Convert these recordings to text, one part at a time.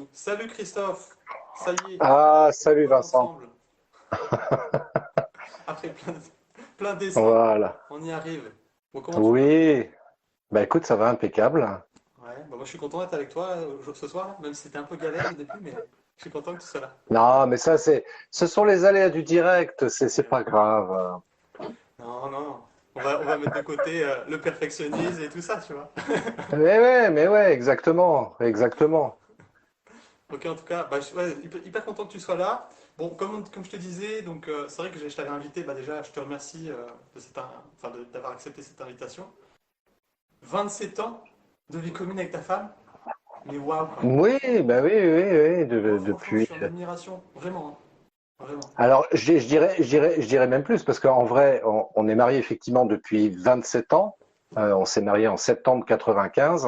tout. Salut Christophe, ça y est, Ah, salut on est Vincent. ensemble. Après plein d'essais, Voilà. on y arrive. Bon, comment tu vas? Oui. Bah écoute, ça va impeccable. Ouais, bah, moi je suis content d'être avec toi ce soir, là, même si c'était un peu galère au début, mais je suis content que tu sois là. Non, mais ça, ce sont les aléas du direct. C'est C'est pas vrai. grave. Non, non, on va mettre de côté le perfectionnisme et tout ça, tu vois. Mais ouais, exactement, exactement. Ok, en tout cas, bah, ouais, hyper content que tu sois là. Bon, comme je te disais, donc c'est vrai que je t'avais invité, bah, déjà je te remercie d'avoir accepté cette invitation. 27 ans de vie commune avec ta femme, mais waouh quoi. Oui, bah oui, oui, oui, Moi franchement je depuis. suis en admiration, vraiment, hein. Vraiment. Alors, je dirais même plus, parce qu'en vrai, on est mariés effectivement depuis 27 ans. On s'est mariés en septembre 95,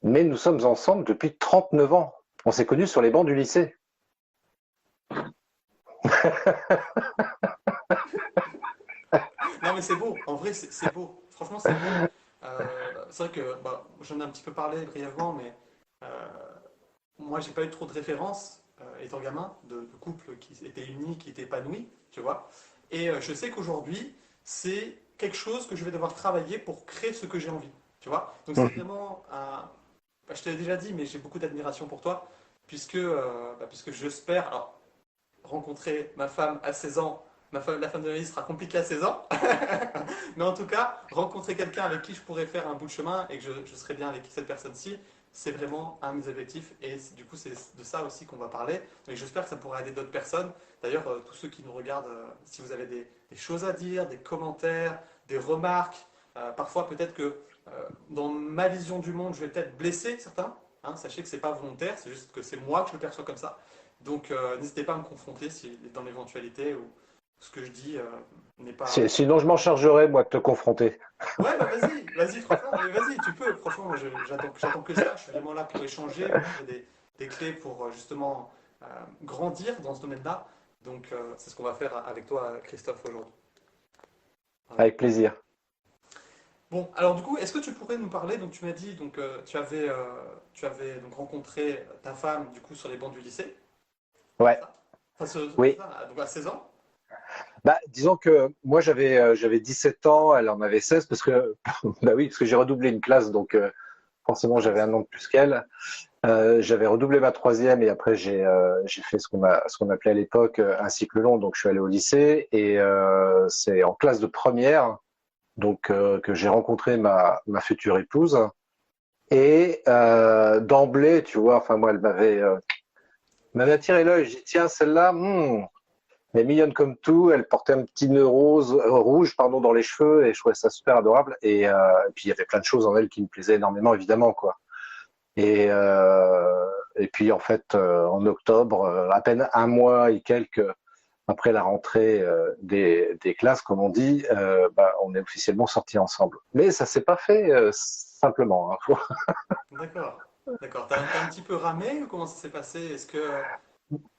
mais nous sommes ensemble depuis 39 ans. On s'est connus sur les bancs du lycée. Non mais c'est beau, en vrai c'est beau, franchement c'est beau. C'est vrai que bah, j'en ai un petit peu parlé brièvement, mais euh, moi j'ai pas eu trop de références étant gamin de couples qui étaient unis, qui étaient épanouis, tu vois. Et je sais qu'aujourd'hui c'est quelque chose que je vais devoir travailler pour créer ce que j'ai envie, tu vois. Donc c'est vraiment un, bah, je te l'ai déjà dit, mais j'ai beaucoup d'admiration pour toi, puisque j'espère alors, rencontrer ma femme à 16 ans. La femme de ma vie sera compliquée à 16 ans. Mais en tout cas, rencontrer quelqu'un avec qui je pourrais faire un bout de chemin et que je serais bien avec cette personne-ci, c'est vraiment un de mes objectifs. Et du coup, c'est de ça aussi qu'on va parler. Et j'espère que ça pourra aider d'autres personnes. D'ailleurs, tous ceux qui nous regardent, si vous avez des choses à dire, des commentaires, des remarques, parfois peut-être que dans ma vision du monde, je vais peut-être blesser certains. Hein, sachez que c'est pas volontaire, c'est juste que c'est moi que je le perçois comme ça. Donc n'hésitez pas à me confronter si, dans l'éventualité où ce que je dis n'est pas... Sinon, je m'en chargerai, moi, de te confronter. Ouais, bah vas-y, franchement, mais vas-y, tu peux. Franchement, moi j'attends que ça. Je suis vraiment là pour échanger, pour trouver des clés pour justement grandir dans ce domaine-là. Donc c'est ce qu'on va faire avec toi, Christophe, aujourd'hui. Voilà. Avec plaisir. Bon, alors du coup, est-ce que tu pourrais nous parler, donc tu m'as dit, donc tu avais donc rencontré ta femme du coup sur les bancs du lycée, c'est Ouais, ça? Enfin, oui. donc à 16 ans? Bah, disons que moi, j'avais 17 ans, elle en avait 16, parce que, bah oui, parce que j'ai redoublé une classe, donc forcément, Ah j'avais mince. un an de plus qu'elle. J'avais redoublé ma troisième, et après, j'ai fait ce qu'on appelait à l'époque un cycle long, donc je suis allé au lycée, et c'est en classe de première, donc que j'ai rencontré ma future épouse. Et d'emblée, tu vois, enfin moi, elle m'avait attiré l'œil. J'ai dit, tiens, celle-là, elle est mignonne comme tout. Elle portait un petit nœud rouge, pardon, dans les cheveux, et je trouvais ça super adorable. Et puis il y avait plein de choses en elle qui me plaisaient énormément, évidemment, quoi. Et puis en fait, en octobre, à peine un mois et quelques après la rentrée des classes, comme on dit, bah, on est officiellement sortis ensemble. Mais ça s'est pas fait simplement, hein. D'accord. D'accord. T'as un petit peu ramé ou comment ça s'est passé?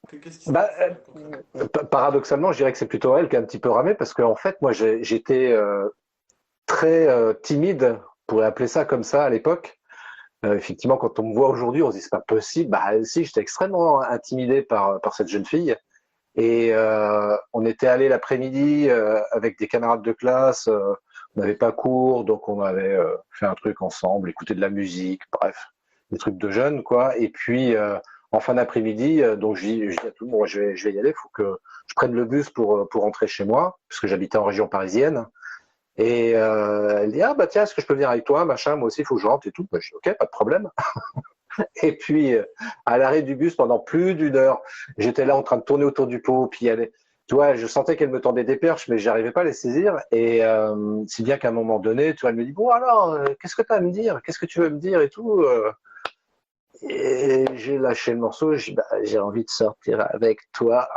Qu'est-ce qui s'est Bah, passé concrètement? paradoxalement, je dirais que c'est plutôt elle qui a un petit peu ramé, parce qu'en fait, moi, j'étais très timide, on pourrait appeler ça comme ça à l'époque. Effectivement, quand on me voit aujourd'hui, on se dit c'est pas possible. Bah si, j'étais extrêmement intimidé par cette jeune fille. Et on était allé l'après-midi avec des camarades de classe. On n'avait pas cours, donc on avait fait un truc ensemble, écouter de la musique, bref, des trucs de jeunes, quoi. Et puis en fin d'après-midi, donc je dis à tout le monde, je vais y aller, il faut que je prenne le bus pour rentrer chez moi, parce que j'habitais en région parisienne. Et elle dit, ah bah tiens, est-ce que je peux venir avec toi, machin, moi aussi, il faut que je rentre et tout. Bah, je dis, ok, pas de problème. Et puis, à l'arrêt du bus, pendant plus d'une heure, j'étais là en train de tourner autour du pot, puis tu vois, je sentais qu'elle me tendait des perches, mais j'arrivais pas à les saisir. Et si bien qu'à un moment donné, tu vois, elle me dit, bon alors, qu'est-ce que tu as à me dire? Qu'est-ce que tu veux me dire et tout Et j'ai lâché le morceau, j'ai dit, bah, j'ai envie de sortir avec toi.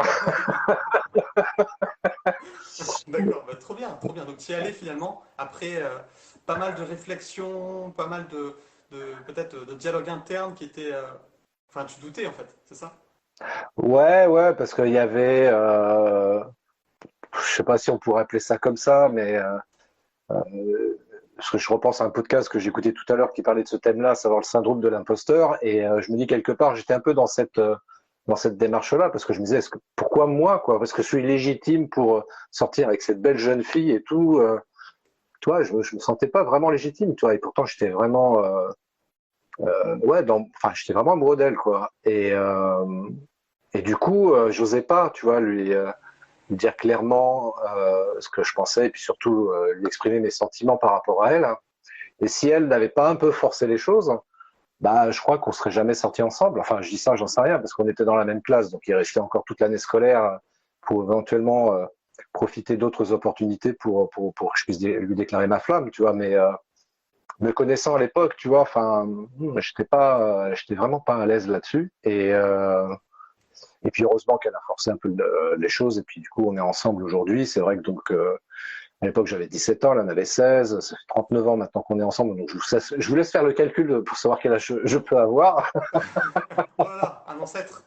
D'accord, bah, trop bien, trop bien. Donc tu y es allé finalement après pas mal de réflexions, pas mal peut-être de dialogue interne qui était... Enfin, tu doutais en fait, c'est ça? Ouais, ouais, parce qu'il y avait, je sais pas si on pourrait appeler ça comme ça, mais parce que je repense à un podcast que j'écoutais tout à l'heure qui parlait de ce thème-là, à savoir le syndrome de l'imposteur, et je me dis quelque part, j'étais un peu dans cette démarche-là, parce que je me disais, pourquoi moi, quoi? Parce que je suis légitime pour sortir avec cette belle jeune fille et tout. Tu vois, je me sentais pas vraiment légitime, tu vois, et pourtant j'étais vraiment, ouais, enfin, j'étais vraiment amoureux d'elle, quoi. Et du coup, j'osais pas, tu vois, lui dire clairement ce que je pensais, et puis surtout lui exprimer mes sentiments par rapport à elle. Et si elle n'avait pas un peu forcé les choses, bah, je crois qu'on serait jamais sortis ensemble. Enfin, je dis ça, j'en sais rien, parce qu'on était dans la même classe, donc il restait encore toute l'année scolaire pour éventuellement profiter d'autres opportunités pour que je puisse lui déclarer ma flamme, tu vois. Mais me connaissant à l'époque, tu vois, enfin, j'étais vraiment pas à l'aise là-dessus. Et puis heureusement qu'elle a forcé un peu les choses, et puis du coup, on est ensemble aujourd'hui. C'est vrai que donc à l'époque, j'avais 17 ans, elle en avait 16, ça fait 39 ans maintenant qu'on est ensemble, donc je vous laisse faire le calcul pour savoir quel âge je peux avoir. Voilà, un ancêtre.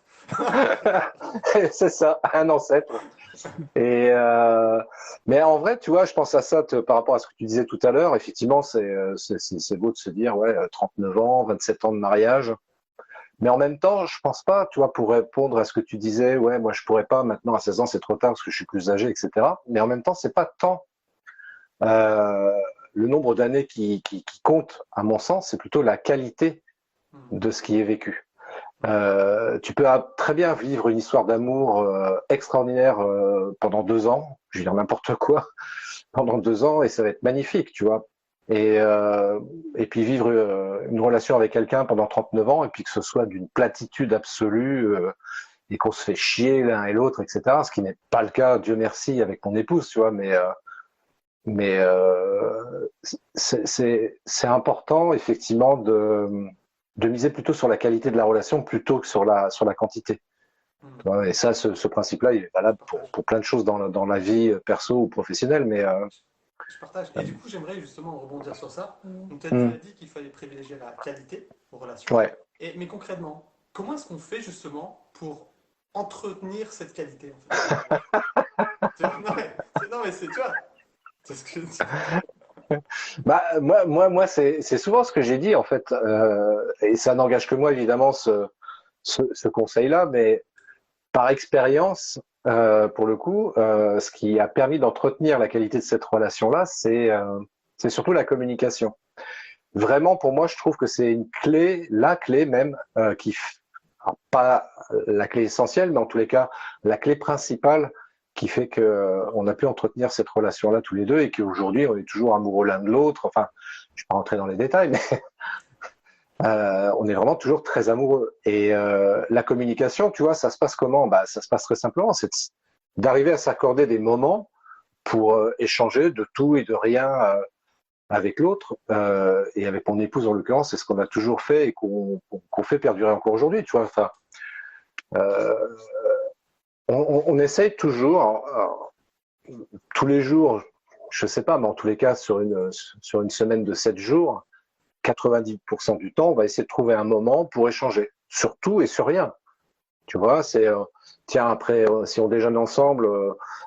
C'est ça, un ancêtre. Et mais en vrai, tu vois, je pense à ça par rapport à ce que tu disais tout à l'heure. Effectivement, c'est beau de se dire, ouais, 39 ans, 27 ans de mariage. Mais en même temps, je pense pas, tu vois, pour répondre à ce que tu disais, ouais, moi je pourrais pas maintenant à 16 ans, c'est trop tard parce que je suis plus âgé, etc. Mais en même temps, c'est pas tant euh, le nombre d'années qui compte, à mon sens, c'est plutôt la qualité Hmm. de ce qui est vécu. Tu peux très bien vivre une histoire d'amour extraordinaire pendant 2 ans, je veux dire n'importe quoi, pendant 2 ans, et ça va être magnifique, tu vois. Et puis vivre une relation avec quelqu'un pendant 39 ans, et puis que ce soit d'une platitude absolue, et qu'on se fait chier l'un et l'autre, etc. Ce qui n'est pas le cas, Dieu merci, avec mon épouse, tu vois, mais c'est important, effectivement, de miser plutôt sur la qualité de la relation plutôt que sur la quantité. Hmm. Tu vois. Et ça, ce principe-là, il est valable Je partage. pour plein de choses dans la vie perso ou professionnelle. Mais Je partage. Et du coup, j'aimerais justement rebondir sur ça. Donc, tu as déjà hmm, dit qu'il fallait privilégier la qualité aux relations. ouais. Mais concrètement, comment est-ce qu'on fait justement pour entretenir cette qualité en fait? Non, mais, non, mais c'est, tu vois, c'est ce que je dis. Bah, moi c'est souvent ce que j'ai dit, en fait. Et ça n'engage que moi, évidemment, ce conseil-là. Mais par expérience, pour le coup, ce qui a permis d'entretenir la qualité de cette relation-là, c'est surtout la communication. Vraiment, pour moi, je trouve que c'est une clé, la clé même, alors, pas la clé essentielle, mais en tous les cas, la clé principale qui fait que on a pu entretenir cette relation-là tous les deux et qu'aujourd'hui, on est toujours amoureux l'un de l'autre. Enfin, je ne vais pas rentrer dans les détails, mais on est vraiment toujours très amoureux. Et la communication, tu vois, ça se passe comment? Bah, ça se passe très simplement, c'est d'arriver à s'accorder des moments pour échanger de tout et de rien avec l'autre, et avec mon épouse en l'occurrence, c'est ce qu'on a toujours fait et qu'on fait perdurer encore aujourd'hui, tu vois. Enfin, euh, on essaye toujours, tous les jours, je sais pas, mais en tous les cas, sur une semaine de 7 jours, 90% du temps, on va essayer de trouver un moment pour échanger, sur tout et sur rien. Tu vois, tiens, après, si on déjeune ensemble,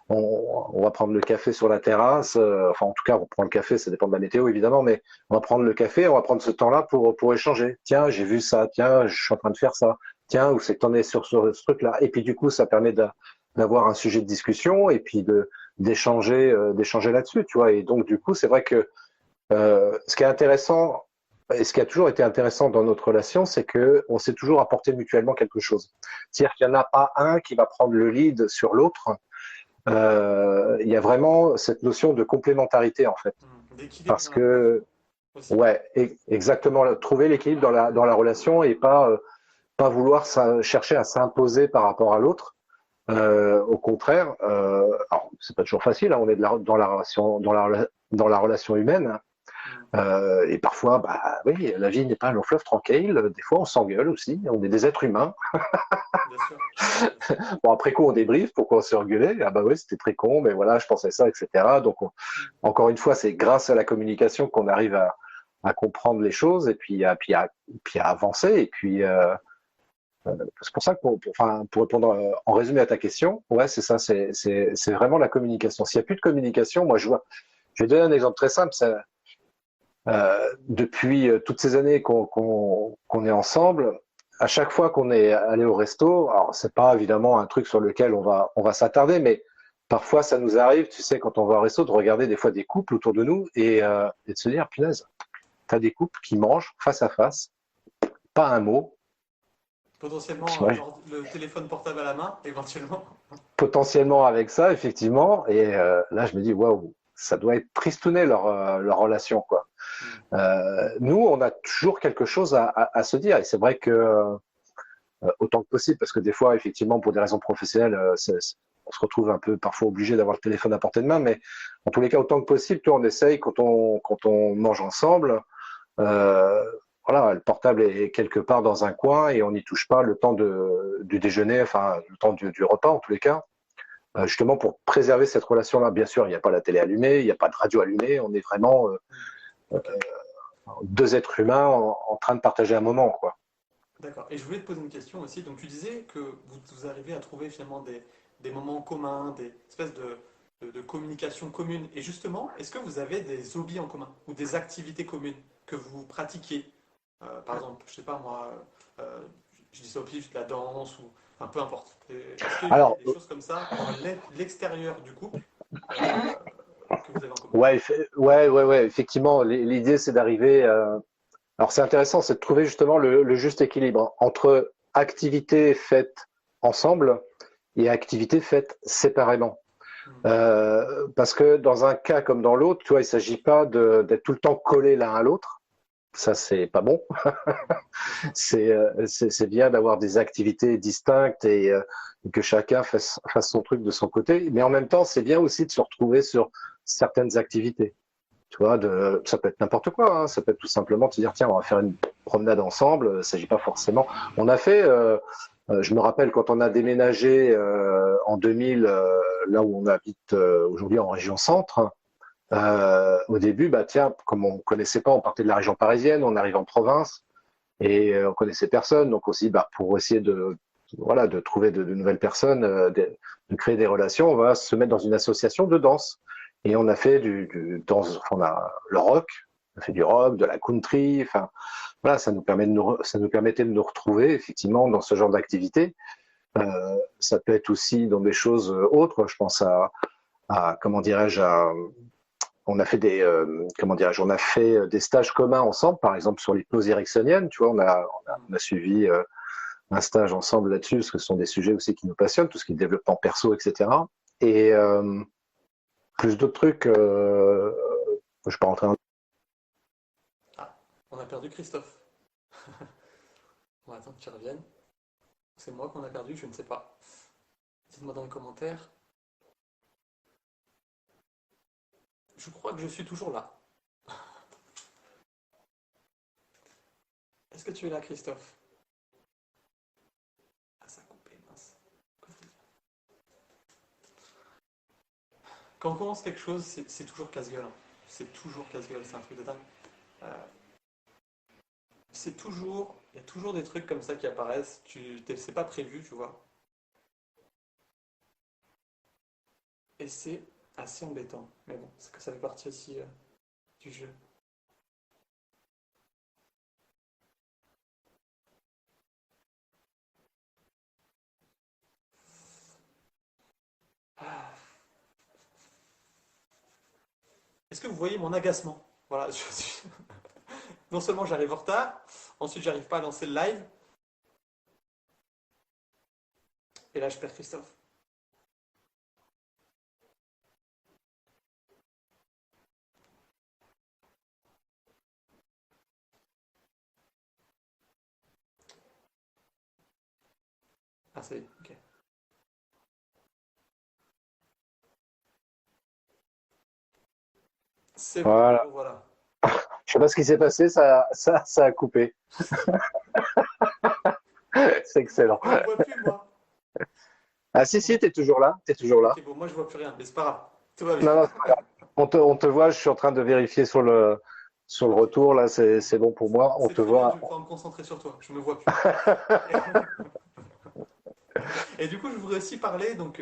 on va prendre le café sur la terrasse. Enfin, en tout cas, on prend le café, ça dépend de la météo, évidemment, mais on va prendre le café, on va prendre ce temps-là pour échanger. Tiens, j'ai vu ça, tiens, je suis en train de faire ça. Tiens, où c'est que t'en es sur ce truc-là. Et puis, du coup, ça permet d'avoir un sujet de discussion et puis d'échanger là-dessus, tu vois. Et donc, du coup, c'est vrai que ce qui est intéressant, et ce qui a toujours été intéressant dans notre relation, c'est que on s'est toujours apporté mutuellement quelque chose. C'est-à-dire qu'il n'y en a pas un qui va prendre le lead sur l'autre. Il y a vraiment cette notion de complémentarité, en fait. D'équilibre Parce dans la relation que, aussi. ouais, exactement, trouver l'équilibre dans la relation et pas vouloir chercher à s'imposer par rapport à l'autre. Au contraire, alors c'est pas toujours facile, hein, on est dans la relation, dans la relation humaine. Hmm. Et parfois, bah oui, la vie n'est pas un long fleuve tranquille. Des fois, on s'engueule aussi. On est des êtres humains. Bien sûr, bien sûr. Bon, après coup, on débriefe. Pourquoi on s'est engueulé? Ah bah oui, c'était très con, mais voilà, je pensais ça, etc. Donc, Hmm. encore une fois, c'est grâce à la communication qu'on arrive à comprendre les choses et puis à avancer. Et puis, c'est pour ça que, enfin, pour répondre en résumé à ta question, ouais, c'est ça, c'est vraiment la communication. S'il n'y a plus de communication, moi, je vais donner un exemple très simple. Depuis toutes ces années qu'on est ensemble, à chaque fois qu'on est allé au resto, alors c'est pas évidemment un truc sur lequel on va s'attarder, mais parfois ça nous arrive, tu sais, quand on va au resto, de regarder des fois des couples autour de nous et de se dire, punaise, t'as des couples qui mangent face à face, pas un mot. Puis Potentiellement, moi, le téléphone portable à la main, éventuellement. potentiellement avec ça, effectivement, et là je me dis, waouh, ça doit être tristouné leur relation, quoi. Hmm. Nous, on a toujours quelque chose à se dire, et c'est vrai que autant que possible, parce que des fois, effectivement, pour des raisons professionnelles, on se retrouve un peu parfois obligé d'avoir le téléphone à portée de main, mais en tous les cas, autant que possible, toi, on essaye quand on mange ensemble, euh, voilà, le portable est quelque part dans un coin et on n'y touche pas le temps du déjeuner, enfin, le temps du repas, en tous les cas, justement pour préserver cette relation-là. Bien sûr, il n'y a pas la télé allumée, il n'y a pas de radio allumée, on est vraiment Hmm. Ok, deux êtres humains en train de partager un moment, quoi. d'accord. Et je voulais te poser une question aussi. Donc, tu disais que vous arrivez à trouver finalement des moments communs, des espèces de communication commune. Et justement, est-ce que vous avez des hobbies en commun ou des activités communes que vous pratiquez? Par exemple, je sais pas moi, je dis ça au pif, de la danse ou enfin peu importe. Est-ce qu'il y a Alors, des choses comme ça dans l'extérieur du couple que vous avez en commun? ouais, ouais, effectivement, l'idée c'est d'arriver. Alors c'est intéressant, c'est de trouver justement le juste équilibre entre activités faites ensemble et activités faites séparément. Hmm. Parce que dans un cas comme dans l'autre, tu vois, il ne s'agit pas d'être tout le temps collé l'un à l'autre. Ça, c'est pas bon. Bien sûr. C'est bien d'avoir des activités distinctes et que chacun fasse son truc de son côté. Mais en même temps, c'est bien aussi de se retrouver sur certaines activités. Tu vois, ça peut être n'importe quoi, hein. Ça peut être tout simplement de se dire, tiens, on va faire une promenade ensemble. Il ne s'agit pas forcément. On a fait, je me rappelle quand on a déménagé en 2000, là où on habite aujourd'hui en région centre. Au début, bah tiens, comme on connaissait pas, on partait de la région parisienne, on arrive en province et on connaissait personne. Donc aussi, bah, pour essayer de trouver de nouvelles personnes, de créer des relations, on va se mettre dans une association de danse. Et on a fait du danse, on a le rock, on a fait du rock, de la country, enfin voilà, ça nous permettait de nous retrouver effectivement dans ce genre d'activité. Ça peut être aussi dans des choses autres. Je pense à comment dirais-je, on a fait comment dirais-je, on a fait des stages communs ensemble, par exemple sur l'hypnose ericksonienne. Tu vois, Hmm. on a suivi un stage ensemble là-dessus, parce que ce sont des sujets aussi qui nous passionnent, tout ce qui est développement perso, etc. Et plus d'autres trucs, je ne suis pas rentré dans. Ah, on a perdu Christophe. On va attendre qu'il revienne. C'est moi qu'on a perdu, je ne sais pas. Dites-moi dans les commentaires. Je crois que je suis toujours là. Est-ce que tu es là, Christophe? Ah, ça a coupé, mince. Quand on commence quelque chose, c'est toujours casse-gueule, hein. C'est toujours casse-gueule, c'est un truc de dingue. Euh, il y a toujours des trucs comme ça qui apparaissent. C'est pas prévu, tu vois. Et c'est assez embêtant. Mais bon, c'est que ça fait partie aussi du jeu. Ah. Est-ce que vous voyez mon agacement? Voilà, non seulement j'arrive en retard, ensuite j'arrive pas à lancer le live, et là je perds Christophe. Ah, ça y est, ok. C'est bon, Voilà. voilà. Je sais pas ce qui s'est passé, ça a coupé. C'est excellent. Mais on me voit plus, moi. Ah si, si, t'es toujours là, t'es toujours là. Ok, bon, moi je vois plus rien, mais c'est pas grave. Tout va bien. Non, non, c'est pas grave. On te voit, je suis en train de vérifier sur le Ok. retour, là, c'est bon pour moi. On C'est te très bien, je voit. vais pouvoir me concentrer sur toi. Je me vois plus. Et du coup, je voudrais aussi parler, donc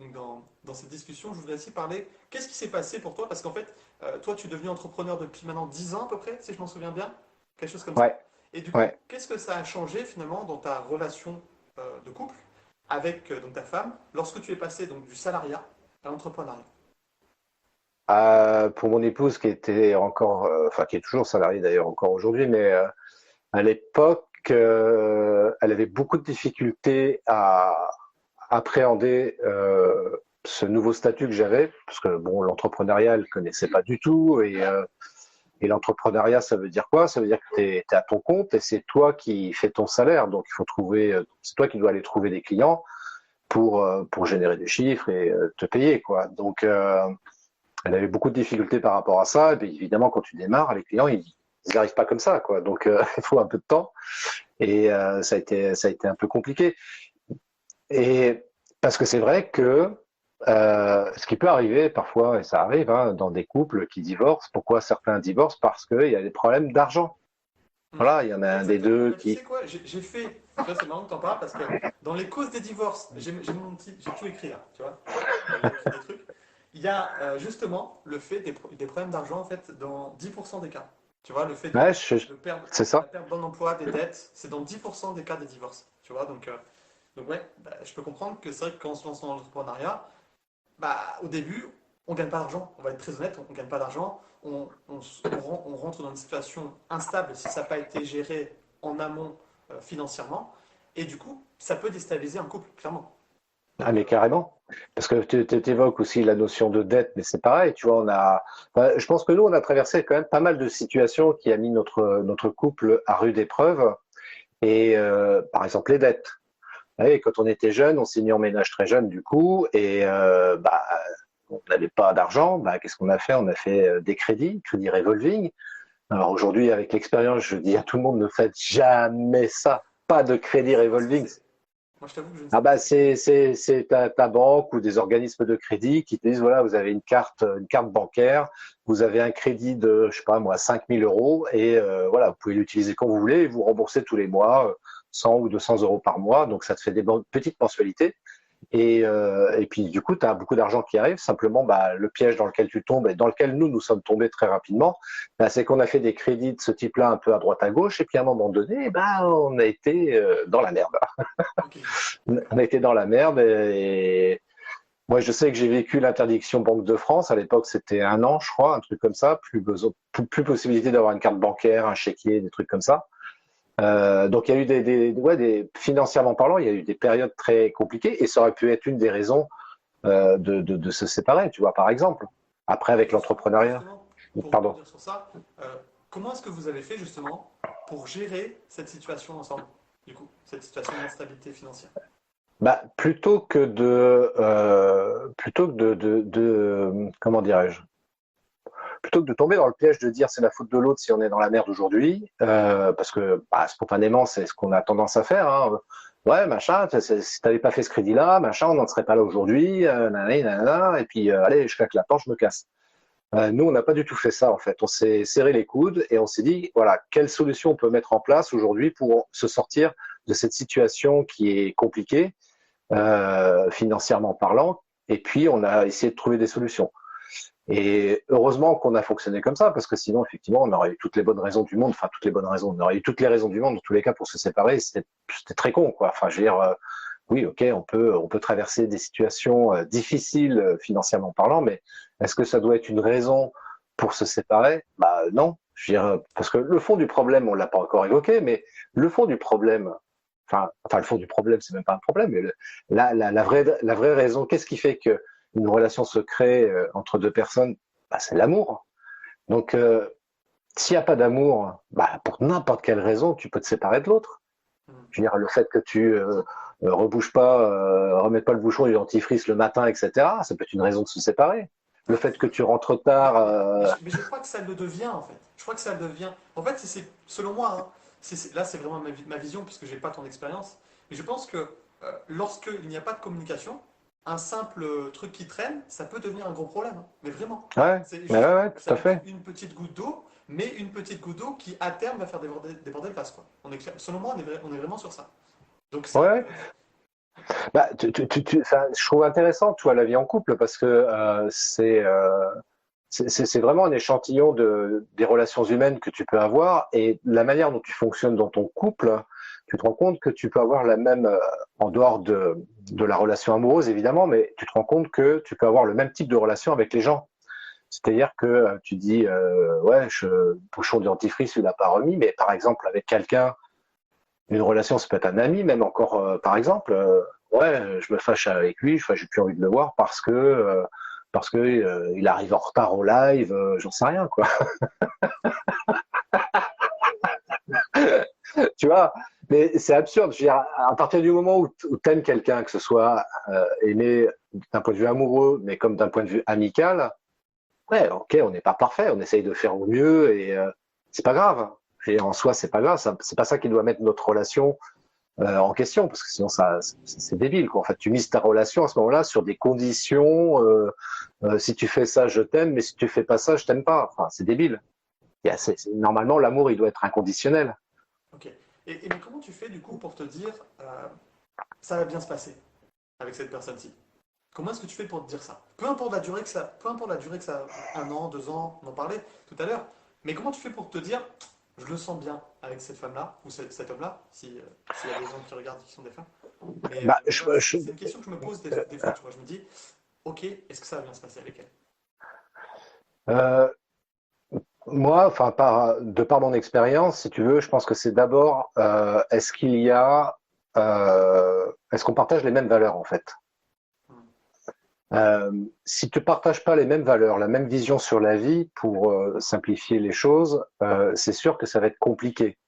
dans cette discussion, je voudrais aussi parler, qu'est-ce qui s'est passé pour toi? Parce qu'en fait, toi, tu es devenu entrepreneur depuis maintenant 10 ans à peu près, si je m'en souviens bien, quelque chose comme ça. Ouais, Et du coup, ouais. qu'est-ce que ça a changé finalement dans ta relation de couple avec donc, ta femme lorsque tu es passé donc, du salariat à l'entrepreneuriat? Pour mon épouse qui était encore, enfin qui est toujours salariée d'ailleurs encore aujourd'hui, mais à l'époque, elle avait beaucoup de difficultés à appréhender ce nouveau statut que j'avais, parce que bon, l'entrepreneuriat, elle connaissait pas du tout, et l'entrepreneuriat, ça veut dire quoi? Ça veut dire que tu es à ton compte et c'est toi qui fais ton salaire, donc il faut trouver, c'est toi qui dois aller trouver des clients pour générer des chiffres et te payer, quoi. Donc, elle avait beaucoup de difficultés par rapport à ça. Et bien, évidemment, quand tu démarres, les clients, ils n'arrivent pas comme ça, quoi. Donc, il faut un peu de temps. Et ça a été un peu compliqué. Et parce que c'est vrai que ce qui peut arriver parfois, et ça arrive hein, dans des couples qui divorcent, pourquoi certains divorcent? Parce qu'il y a des problèmes d'argent. Hmm. Voilà, il y en a un des Exactement. deux Bah, tu sais qui. quoi, j'ai fait, tu vois, c'est marrant que tu en parles parce que dans les causes des divorces, j'ai tout écrit là, tu vois, j'ai écrit des trucs. Il y a justement le fait des problèmes d'argent en fait dans 10% des cas. Tu vois, le fait Ouais, de perdre c'est la ça. perte d'un emploi, des dettes, c'est dans 10% des cas des divorces. Tu vois, donc ouais, bah, je peux comprendre que c'est vrai que quand on se lance dans l'entrepreneuriat, bah, au début, on ne gagne pas d'argent. On va être très honnête, on ne gagne pas d'argent. On rentre dans une situation instable si ça n'a pas été géré en amont financièrement. Et du coup, ça peut déstabiliser un couple, clairement. Ah, Donc, mais carrément. Parce que tu évoques aussi la notion de dette, mais c'est pareil, tu vois, enfin, je pense que nous, on a traversé quand même pas mal de situations qui a mis notre couple à rude épreuve. Et par exemple, les dettes. Ouais, quand on était jeune, on s'est mis en ménage très jeune du coup, et bah, on n'avait pas d'argent. Bah, qu'est-ce qu'on a fait? On a fait des crédits revolving. Alors aujourd'hui, avec l'expérience, je dis à tout le monde, ne faites jamais ça. Pas de je ne crédit sais pas ce que revolving. c'est. Moi, je t'avoue que je ne Ah sais pas bah ce que c'est. c'est ta banque ou des organismes de crédit qui te disent voilà vous avez une carte bancaire, vous avez un crédit de je sais pas moi 5 000 € et voilà vous pouvez l'utiliser quand vous voulez et vous remboursez tous les mois 100 ou 200 € par mois donc ça te fait des petites mensualités et puis du coup tu as beaucoup d'argent qui arrive simplement bah, le piège dans lequel tu tombes et dans lequel nous sommes tombés très rapidement bah, c'est qu'on a fait des crédits de ce type-là un peu à droite à gauche et puis à un moment donné bah, on a été dans la merde Ok, on d'accord. a été dans la merde et moi je sais que j'ai vécu l'interdiction Banque de France. À l'époque c'était 1 an, je crois, un truc comme ça. Plus besoin, plus possibilité d'avoir une carte bancaire, un chéquier, des trucs comme ça. Donc il y a eu ouais, financièrement parlant, il y a eu des périodes très compliquées et ça aurait pu être une des raisons de se séparer, tu vois, par exemple. Après Et avec l'entrepreneuriat. justement, pour Pardon. rebondir sur ça, comment est-ce que vous avez fait justement pour gérer cette situation ensemble, du coup, cette situation d'instabilité financière? Bah, plutôt que comment dirais-je, plutôt que de tomber dans le piège de dire c'est la faute de l'autre si on est dans la merde aujourd'hui, parce que bah, spontanément c'est ce qu'on a tendance à faire. Hein. Ouais, machin, si t'avais pas fait ce crédit-là, machin, on n'en serait pas là aujourd'hui, nanani, nanana, et puis allez, je claque la porte, je me casse. Nous, on n'a pas du tout fait ça en fait. On s'est serré les coudes et on s'est dit voilà, quelle solution on peut mettre en place aujourd'hui pour se sortir de cette situation qui est compliquée, financièrement parlant, et puis on a essayé de trouver des solutions. Et heureusement qu'on a fonctionné comme ça, parce que sinon, effectivement, on aurait eu toutes les bonnes raisons du monde, enfin toutes les bonnes raisons, on aurait eu toutes les raisons du monde, dans tous les cas, pour se séparer, c'était très con, quoi. Enfin, je veux dire, oui, ok, on peut traverser des situations difficiles financièrement parlant, mais est-ce que ça doit être une raison pour se séparer? Bah non, je veux dire, parce que le fond du problème, on l'a pas encore évoqué, mais le fond du problème, le fond du problème, c'est même pas un problème, mais la vraie raison, qu'est-ce qui fait que une relation se crée entre deux personnes, bah, c'est l'amour. Donc, s'il n'y a pas d'amour, bah, pour n'importe quelle raison, tu peux te séparer de l'autre. Hmm. Je veux dire, le fait que tu rebouges pas, remettes pas le bouchon du dentifrice le matin, etc., ça peut être une raison de se séparer. Le fait que tu rentres tard, Mais je crois que ça le devient en fait. Je crois que ça le devient. En fait, selon moi, hein, là c'est vraiment ma vision puisque j'ai pas ton expérience. Mais je pense que lorsqu'il n'y a pas de communication, un simple truc qui traîne, ça peut devenir un gros problème. Hein. Mais vraiment. ouais, C'est mais ouais, juste, ouais, tout ça à peut être fait. une petite goutte d'eau, mais une petite goutte d'eau qui à terme va faire déborder le vase quoi. Selon moi, on est vraiment sur ça. Donc Ouais, c'est vrai ouais. que Bah, enfin, je trouve intéressant, tu vois, la vie en couple, parce que c'est vraiment un échantillon des relations humaines que tu peux avoir et la manière dont tu fonctionnes dans ton couple. Tu te rends compte que tu peux avoir la même, en dehors de la relation amoureuse évidemment, mais tu te rends compte que tu peux avoir le même type de relation avec les gens. C'est-à-dire que tu dis, ouais, bouchon de dentifrice, il l'a pas remis, mais par exemple avec quelqu'un, une relation, ça peut être un ami, même encore, par exemple, ouais, je me fâche avec lui, j'ai plus envie de le voir parce que il arrive en retard au live, j'en sais rien, quoi. Tu vois, mais c'est absurde. Je veux dire, à partir du moment où tu aimes quelqu'un, que ce soit aimé d'un point de vue amoureux, mais comme d'un point de vue amical, ouais, ok, on n'est pas parfait, on essaye de faire au mieux et c'est pas grave. Et en soi, c'est pas grave, c'est pas ça qui doit mettre notre relation en question, parce que sinon c'est débile, quoi. En fait, tu mises ta relation à ce moment-là sur des conditions. Si tu fais ça, je t'aime, mais si tu fais pas ça, je t'aime pas. Enfin, c'est débile. Normalement, l'amour, il doit être inconditionnel. Ok. Mais comment tu fais du coup pour te dire ça va bien se passer avec cette personne-ci? Comment est-ce que tu fais pour te dire ça? Peu importe la durée que ça, un an, 2 ans, on en parlait tout à l'heure, mais comment tu fais pour te dire, je le sens bien avec cette femme-là, ou cet homme-là, si, s'il y a des gens qui regardent qui sont des femmes. Mais Bah, voilà, c'est une question que je me pose des fois, tu vois. Je me dis, ok, est-ce que ça va bien se passer avec elle? euh, Moi, enfin, de par mon expérience, si tu veux, je pense que c'est d'abord, est-ce qu'on partage les mêmes valeurs en fait? Hmm. Si tu partages pas les mêmes valeurs, la même vision sur la vie, pour simplifier les choses, c'est sûr que ça va être compliqué.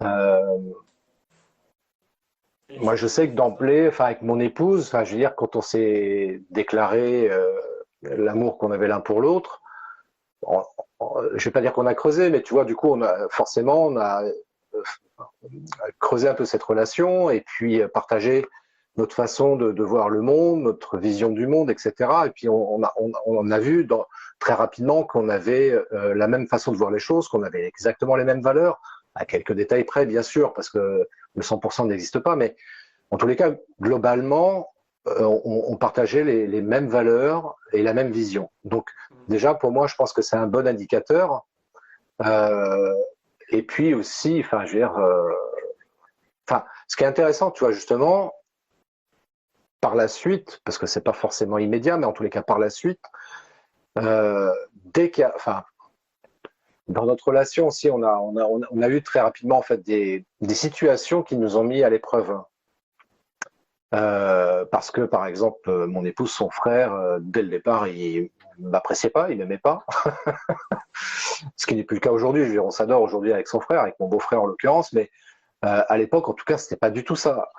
Euh, Et Moi, je sais que d'emblée, enfin, avec mon épouse, enfin, je veux dire, quand on s'est déclaré l'amour qu'on avait l'un pour l'autre, on- je vais pas dire qu'on a creusé, mais tu vois, du coup, on a creuser un peu cette relation et puis partager notre façon de voir le monde, notre vision du monde, etc. Et puis on a vu très rapidement qu'on avait la même façon de voir les choses, qu'on avait exactement les mêmes valeurs, à quelques détails près, bien sûr, parce que le 100% n'existe pas, mais en tous les cas, globalement, on partageait les mêmes valeurs et la même vision. Donc hmm. déjà, pour moi, je pense que c'est un bon indicateur. Euh, et puis aussi, enfin, je veux dire, enfin, ce qui est intéressant, tu vois, justement, par la suite, parce que c'est pas forcément immédiat, mais en tous les cas par la suite, dès qu'il y a, enfin, dans notre relation aussi, on a eu très rapidement en fait des situations qui nous ont mis à l'épreuve. Parce que, par exemple, mon épouse, son frère, dès le départ, il m'appréciait pas, il m'aimait pas. Ce qui n'est plus le cas aujourd'hui. Je veux dire, on s'adore aujourd'hui avec son frère, avec mon beau-frère en l'occurrence, mais à l'époque, en tout cas, c'était pas du tout ça.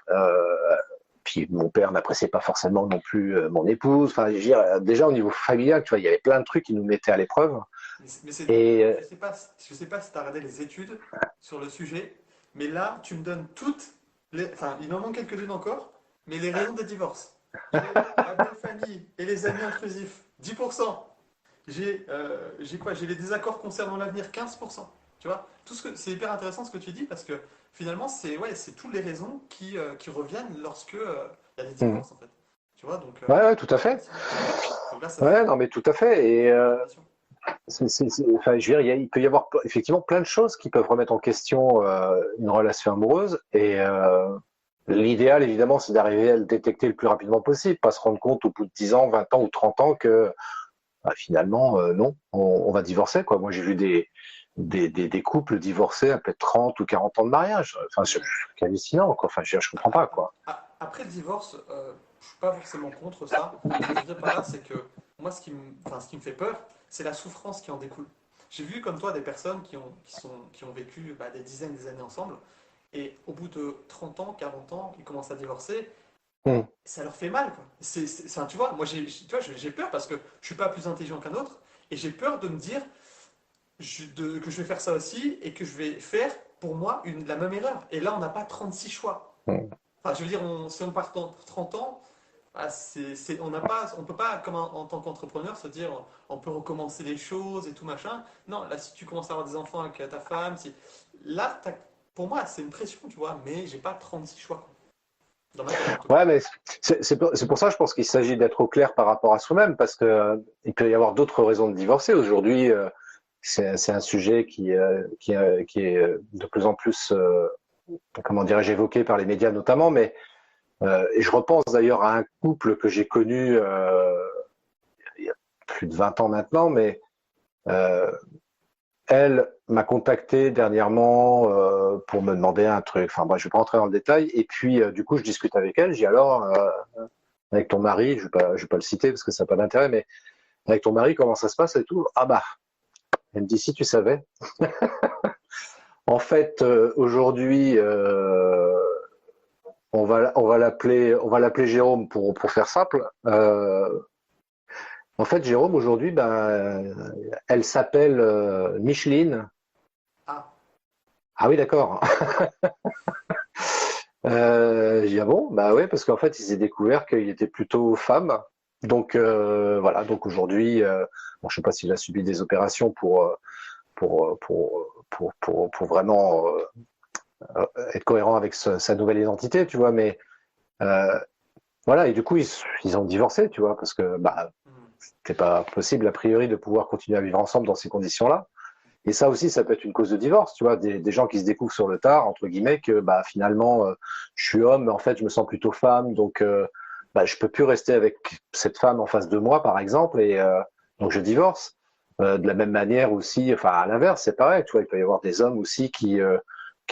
Puis mon père n'appréciait pas forcément non plus mon épouse. Enfin, je veux dire, déjà au niveau familial, tu vois, il y avait plein de trucs qui nous mettaient à l'épreuve. Mais c'est, Et je sais pas si tu as regardé les études sur le sujet, mais là, tu me donnes toutes les, enfin, il m'en manque quelques-unes encore, mais les raisons des divorces. J'ai la belle famille et les amis intrusifs, 10%. J'ai quoi? J'ai les désaccords concernant l'avenir, 15%. Tu vois? C'est hyper intéressant ce que tu dis parce que finalement, c'est ouais, c'est toutes les raisons qui reviennent lorsque il y a des hmm. divorces en fait. Tu vois, donc Ouais, ouais, tout à fait. intéressant. Donc là, ça Ouais, fait non, mais tout à fait. Et une définition. enfin, je veux dire, il peut y avoir effectivement plein de choses qui peuvent remettre en question une relation amoureuse. Et l'idéal, évidemment, c'est d'arriver à le détecter le plus rapidement possible, pas se rendre compte au bout de 10 ans, 20 ans ou 30 ans que bah, finalement, non, on va divorcer, quoi. Moi, j'ai vu des couples divorcés à peut-être 30 ou 40 ans de mariage. Enfin, Ouais. c'est hallucinant, quoi. Enfin, je comprends pas, quoi. Après le divorce, je suis pas forcément contre ça. Ce que je veux dire par là, c'est que moi, ce qui me fait peur, c'est la souffrance qui en découle. J'ai vu comme toi des personnes qui ont vécu des dizaines des années ensemble, et au bout de 30 ans, 40 ans, ils commencent à divorcer, Hmm. ça leur fait mal, quoi. Enfin, tu vois, moi, tu vois, j'ai peur parce que je suis pas plus intelligent qu'un autre, et j'ai peur de me dire que je vais faire ça aussi, et que je vais faire, pour moi, la même erreur. Et là, on n'a pas 36 choix. Hmm. Enfin, je veux dire, si on part dans 30 ans, on n'a pas, on peut pas, comme en tant qu'entrepreneur, se dire on peut recommencer les choses et tout machin. Non, là, si tu commences à avoir des enfants avec ta femme, là, pour moi, c'est une pression, tu vois, mais j'ai pas 36 choix, quoi. Dans ma tête, en tout cas. Ouais, mais c'est pour ça, je pense qu'il s'agit d'être au clair par rapport à soi-même, parce que il peut y avoir d'autres raisons de divorcer. Aujourd'hui, c'est un sujet qui est de plus en plus, comment dirais-je, évoqué par les médias notamment, mais et je repense d'ailleurs à un couple que j'ai connu il y a plus de 20 ans maintenant, mais euh, elle m'a contacté dernièrement pour me demander un truc. Enfin, bref, je vais pas rentrer dans le détail. Et puis, du coup, je discute avec elle. Je dis alors, avec ton mari, je vais pas le citer parce que ça n'a pas d'intérêt, mais avec ton mari, comment ça se passe et tout. Ah bah, elle me dit si tu savais. En fait, aujourd'hui, on va l'appeler Jérôme pour faire simple. En fait, Jérôme aujourd'hui, ben, elle s'appelle Micheline. Ah, Ah oui, d'accord. J'ai dit, ah bon, bah ouais, parce qu'en fait, il s'est découvert qu'il était plutôt femme. Donc voilà, donc aujourd'hui, bon, je sais pas s'il a subi des opérations pour vraiment être cohérent avec sa nouvelle identité, tu vois, mais euh, voilà, et du coup, ils ont divorcé, tu vois, parce que bah, hmm, c'était pas possible a priori de pouvoir continuer à vivre ensemble dans ces conditions-là. Et ça aussi, ça peut être une cause de divorce, tu vois, des gens qui se découvrent sur le tard, entre guillemets, que bah, finalement, je suis homme, mais en fait, je me sens plutôt femme, donc bah, je peux plus rester avec cette femme en face de moi, par exemple, et donc je divorce. De la même manière aussi, enfin à l'inverse, c'est pareil, tu vois, il peut y avoir des hommes aussi qui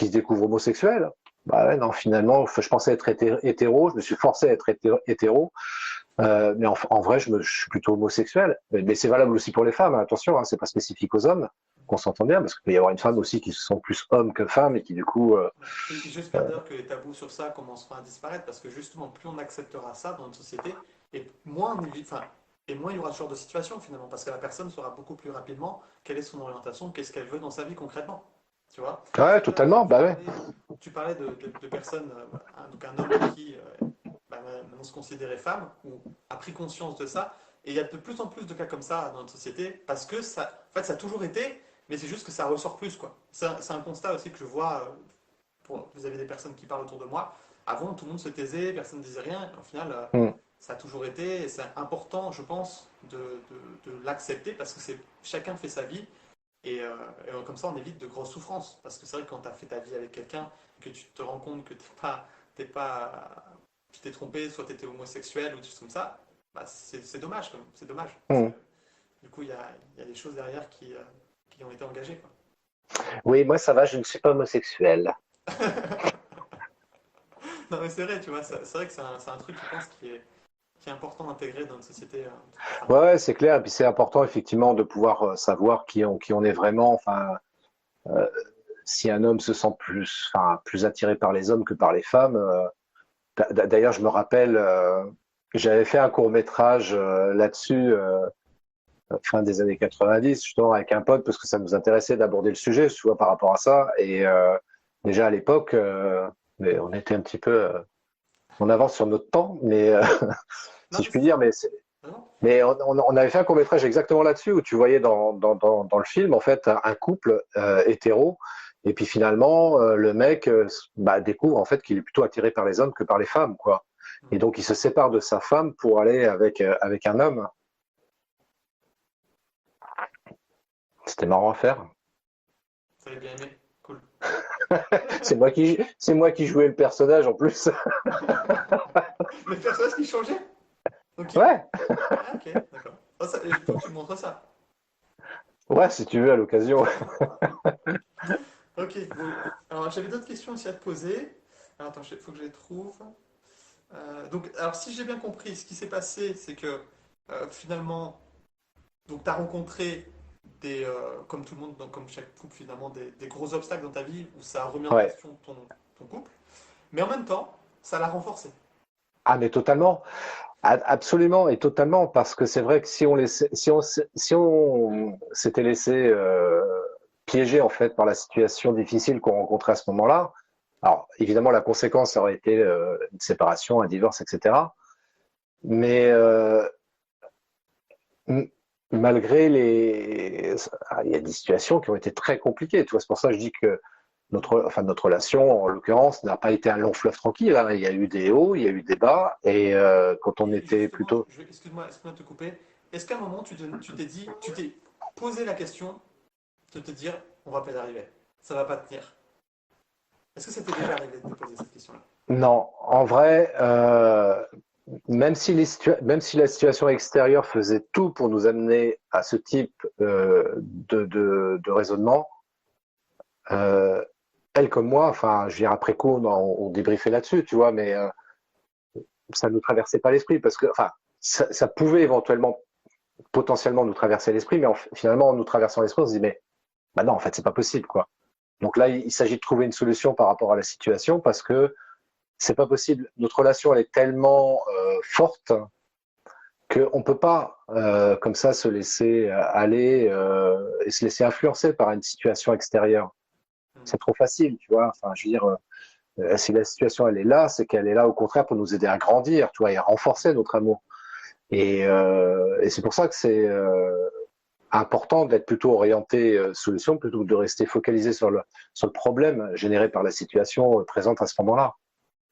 se découvrent homosexuels. Bah ouais, non, finalement, je pensais être hétéro, je me suis forcé à être hétéro, mais en vrai, je suis plutôt homosexuel. Mais c'est valable aussi pour les femmes, hein, attention, hein, c'est pas spécifique aux hommes, qu'on s'entend bien, parce qu'il peut y avoir une femme aussi qui sont plus hommes que femmes et qui du coup, ouais. Et j'espère d'ailleurs que les tabous sur ça commenceront à disparaître parce que justement, plus on acceptera ça dans notre société, et moins, enfin, et moins il y aura ce genre de situation finalement, parce que la personne saura beaucoup plus rapidement quelle est son orientation, qu'est-ce qu'elle veut dans sa vie concrètement. Tu vois? ouais, Tout à l'heure, totalement, bah ouais. tu parlais de personnes, donc un homme qui bah, maintenant se considérait femme ou a pris conscience de ça. Et il y a de plus en plus de cas comme ça dans notre société parce que ça, en fait, ça a toujours été, mais c'est juste que ça ressort plus, quoi. C'est un constat aussi que je vois vous avez des personnes qui parlent autour de moi. Avant, tout le monde se taisait, personne ne disait rien. Au final, Mm. ça a toujours été, et c'est important, je pense, de l'accepter parce que c'est chacun fait sa vie et comme ça, on évite de grosses souffrances. Parce que c'est vrai que quand tu as fait ta vie avec quelqu'un, que tu te rends compte que t'es pas, tu t'es trompé, soit tu étais homosexuel ou des choses comme ça, bah c'est dommage, quand même. C'est dommage. Parce que Mm. du coup, il y a des choses derrière qui ont été engagées, quoi. Oui, moi ça va, je ne suis pas homosexuel. Non, mais c'est vrai, tu vois, c'est vrai que c'est un truc, je pense, qui est important d'intégrer dans une société Ouais, contemporaine. ouais, c'est clair, et puis c'est important effectivement de pouvoir savoir qui on est vraiment, enfin, euh, si un homme se sent plus, enfin, plus attiré par les hommes que par les femmes. D'ailleurs, je me rappelle, j'avais fait un court métrage là-dessus fin des années 90, justement avec un pote, parce que ça nous intéressait d'aborder le sujet, tu vois, par rapport à ça. Et déjà à l'époque, mais on était un petit peu en avance sur notre temps, mais Non, si mais je puis c'est dire, ça. Vraiment. mais on avait fait un court métrage exactement là-dessus, où tu voyais dans le film, en fait, un couple hétéro. Et puis finalement, le mec bah, découvre en fait qu'il est plutôt attiré par les hommes que par les femmes, quoi. Et Hmm. donc il se sépare de sa femme pour aller avec un homme. C'était marrant à faire. Vous avez bien aimé. Cool. C'est moi qui jouais le personnage en plus. Le personnage qui changeait? Ok. Ouais, Ah, ok, d'accord. Oh, il faut que tu me montres ça. ouais, si tu veux, à l'occasion. Ok, bon. Alors j'avais d'autres questions aussi à te poser. Alors, attends, il faut que je les trouve. Donc, alors si j'ai bien compris, ce qui s'est passé, c'est que finalement, donc tu as rencontré comme tout le monde, comme chaque couple finalement, des gros obstacles dans ta vie où ça a remis en Ouais. question ton couple, mais en même temps, ça l'a renforcé. Ah, mais totalement. Absolument et totalement, parce que c'est vrai que si on s'était laissé piéger en fait par la situation difficile qu'on rencontrait à ce moment-là, alors évidemment la conséquence aurait été une séparation, un divorce, etc. Mais m- malgré il y a des situations qui ont été très compliquées. Tu vois, c'est pour ça que je dis que notre relation, en l'occurrence, n'a pas été un long fleuve tranquille, hein. Il y a eu des hauts, il y a eu des bas, et quand on Et était justement, plutôt... excuse-moi de te couper. Est-ce qu'à un moment, tu t'es dit, tu t'es posé la question de te dire, on va pas y arriver, ça va pas tenir. Est-ce que ça t'est déjà arrivé de te poser cette question-là? Non, en vrai, même si la situation extérieure faisait tout pour nous amener à ce type de raisonnement, euh, elle comme moi, enfin, je veux dire, après coup, on débriefait là-dessus, tu vois, mais ça ne nous traversait pas l'esprit parce que, enfin, ça pouvait éventuellement, potentiellement nous traverser l'esprit, mais finalement, en nous traversant l'esprit, on se dit, mais bah non, en fait, c'est pas possible, quoi. Donc là, il s'agit de trouver une solution par rapport à la situation parce que c'est pas possible. Notre relation, elle est tellement forte qu'on ne peut pas comme ça se laisser aller et se laisser influencer par une situation extérieure. Hmm. C'est trop facile, tu vois. Enfin, je veux dire, si la situation elle est là, c'est qu'elle est là au contraire pour nous aider à grandir, tu vois, et à renforcer notre amour. Et c'est pour ça que c'est important d'être plutôt orienté solution plutôt que de rester focalisé sur le problème généré par la situation présente à ce moment-là.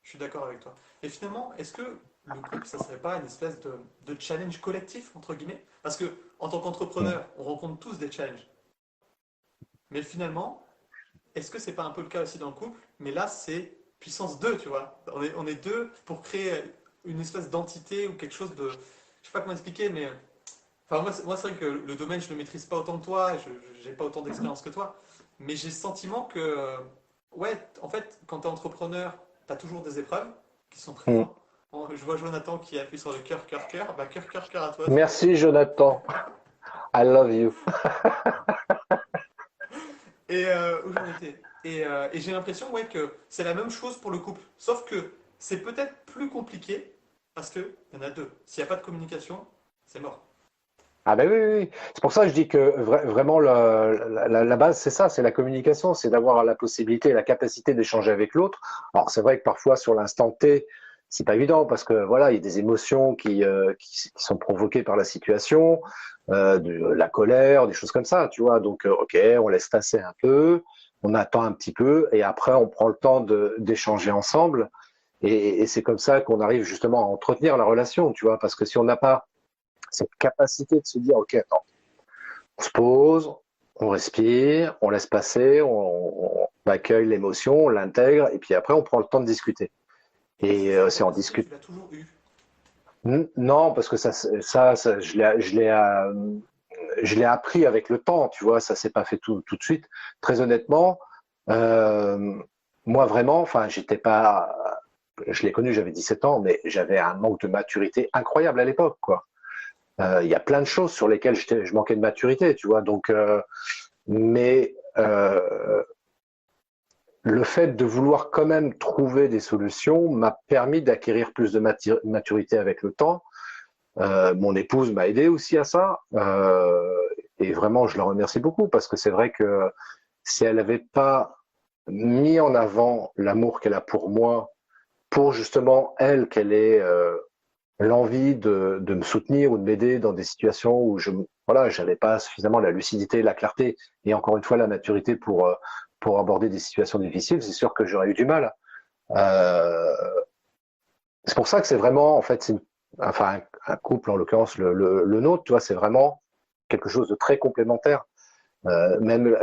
Je suis d'accord avec toi. Et finalement, est-ce que le couple, ça serait pas une espèce de challenge collectif, entre guillemets? Parce que, en tant Mm. qu'entrepreneur, on rencontre tous des challenges. Mais finalement, est-ce que c'est pas un peu le cas aussi dans le couple? Mais là, c'est puissance 2, tu vois. On est deux pour créer une espèce d'entité ou quelque chose de. Je sais pas comment expliquer, mais. Enfin, moi, c'est vrai que le domaine, je le maîtrise pas autant que toi, je n'ai pas autant d'expérience que toi. Mais j'ai le sentiment que, ouais, en fait, quand tu es entrepreneur, tu as toujours des épreuves qui sont Mm. présentes. Je vois Jonathan qui appuie sur le cœur, cœur, cœur. Bah, cœur, cœur, cœur à toi, du coup. Merci Jonathan, I love you. Et où j'en étais. Et j'ai l'impression, ouais, que c'est la même chose pour le couple. Sauf que c'est peut-être plus compliqué parce qu'il y en a deux. S'il n'y a pas de communication, c'est mort. Ah ben oui, oui, oui. C'est pour ça que je dis que vraiment la base, c'est ça, c'est la communication, c'est d'avoir la possibilité et la capacité d'échanger avec l'autre. Alors c'est vrai que parfois sur l'instant T, c'est pas évident parce que voilà, il y a des émotions qui sont provoquées par la situation, de la colère, des choses comme ça, tu vois. Donc ok, on laisse passer un peu, on attend un petit peu et après on prend le temps d'échanger ensemble et c'est comme ça qu'on arrive justement à entretenir la relation, tu vois. Parce que si on n'a pas cette capacité de se dire, ok, attends, on se pose, on respire, on laisse passer, on accueille l'émotion, on l'intègre, et puis après, on prend le temps de discuter. Et est-ce que Et cette c'est en capacité, discute. tu l'as toujours eue? Non, parce que ça je l'ai appris avec le temps, tu vois, ça s'est pas fait tout de suite. Très honnêtement, euh, moi vraiment, enfin, j'étais pas, je l'ai connu, j'avais 17 ans, mais j'avais un manque de maturité incroyable à l'époque, quoi. Il y a plein de choses sur lesquelles je manquais de maturité, tu vois. Donc, mais le fait de vouloir quand même trouver des solutions m'a permis d'acquérir plus de maturité avec le temps. Mon épouse m'a aidé aussi à ça. Et vraiment, je la remercie beaucoup parce que c'est vrai que si elle n'avait pas mis en avant l'amour qu'elle a pour moi, pour justement elle, qu'elle ait l'envie de me soutenir ou de m'aider dans des situations où voilà, j'avais pas suffisamment la lucidité, la clarté et encore une fois la maturité pour aborder des situations difficiles, c'est sûr que j'aurais eu du mal. Euh, c'est pour ça que c'est vraiment, en fait, enfin, un couple, en l'occurrence le nôtre, tu vois, c'est vraiment quelque chose de très complémentaire. Même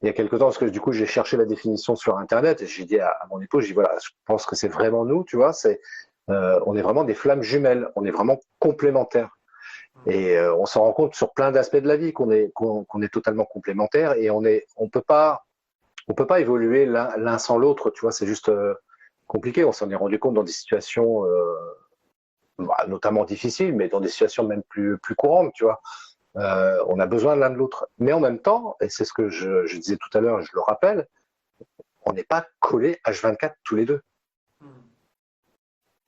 il y a quelque temps, parce que du coup, j'ai cherché la définition sur Internet et j'ai dit à mon épouse, je dis voilà, je pense que c'est vraiment nous, tu vois, on est vraiment des flammes jumelles, on est vraiment complémentaires. Hmm. Et on s'en rend compte sur plein d'aspects de la vie qu'on est totalement complémentaires et on peut pas évoluer l'un sans l'autre, tu vois, c'est juste compliqué. On s'en est rendu compte dans des situations, bah, notamment difficiles, mais dans des situations même plus courantes, tu vois. On a besoin l'un de l'autre. Mais en même temps, et c'est ce que je disais tout à l'heure, je le rappelle, on n'est pas collés H24 tous les deux. Hmm.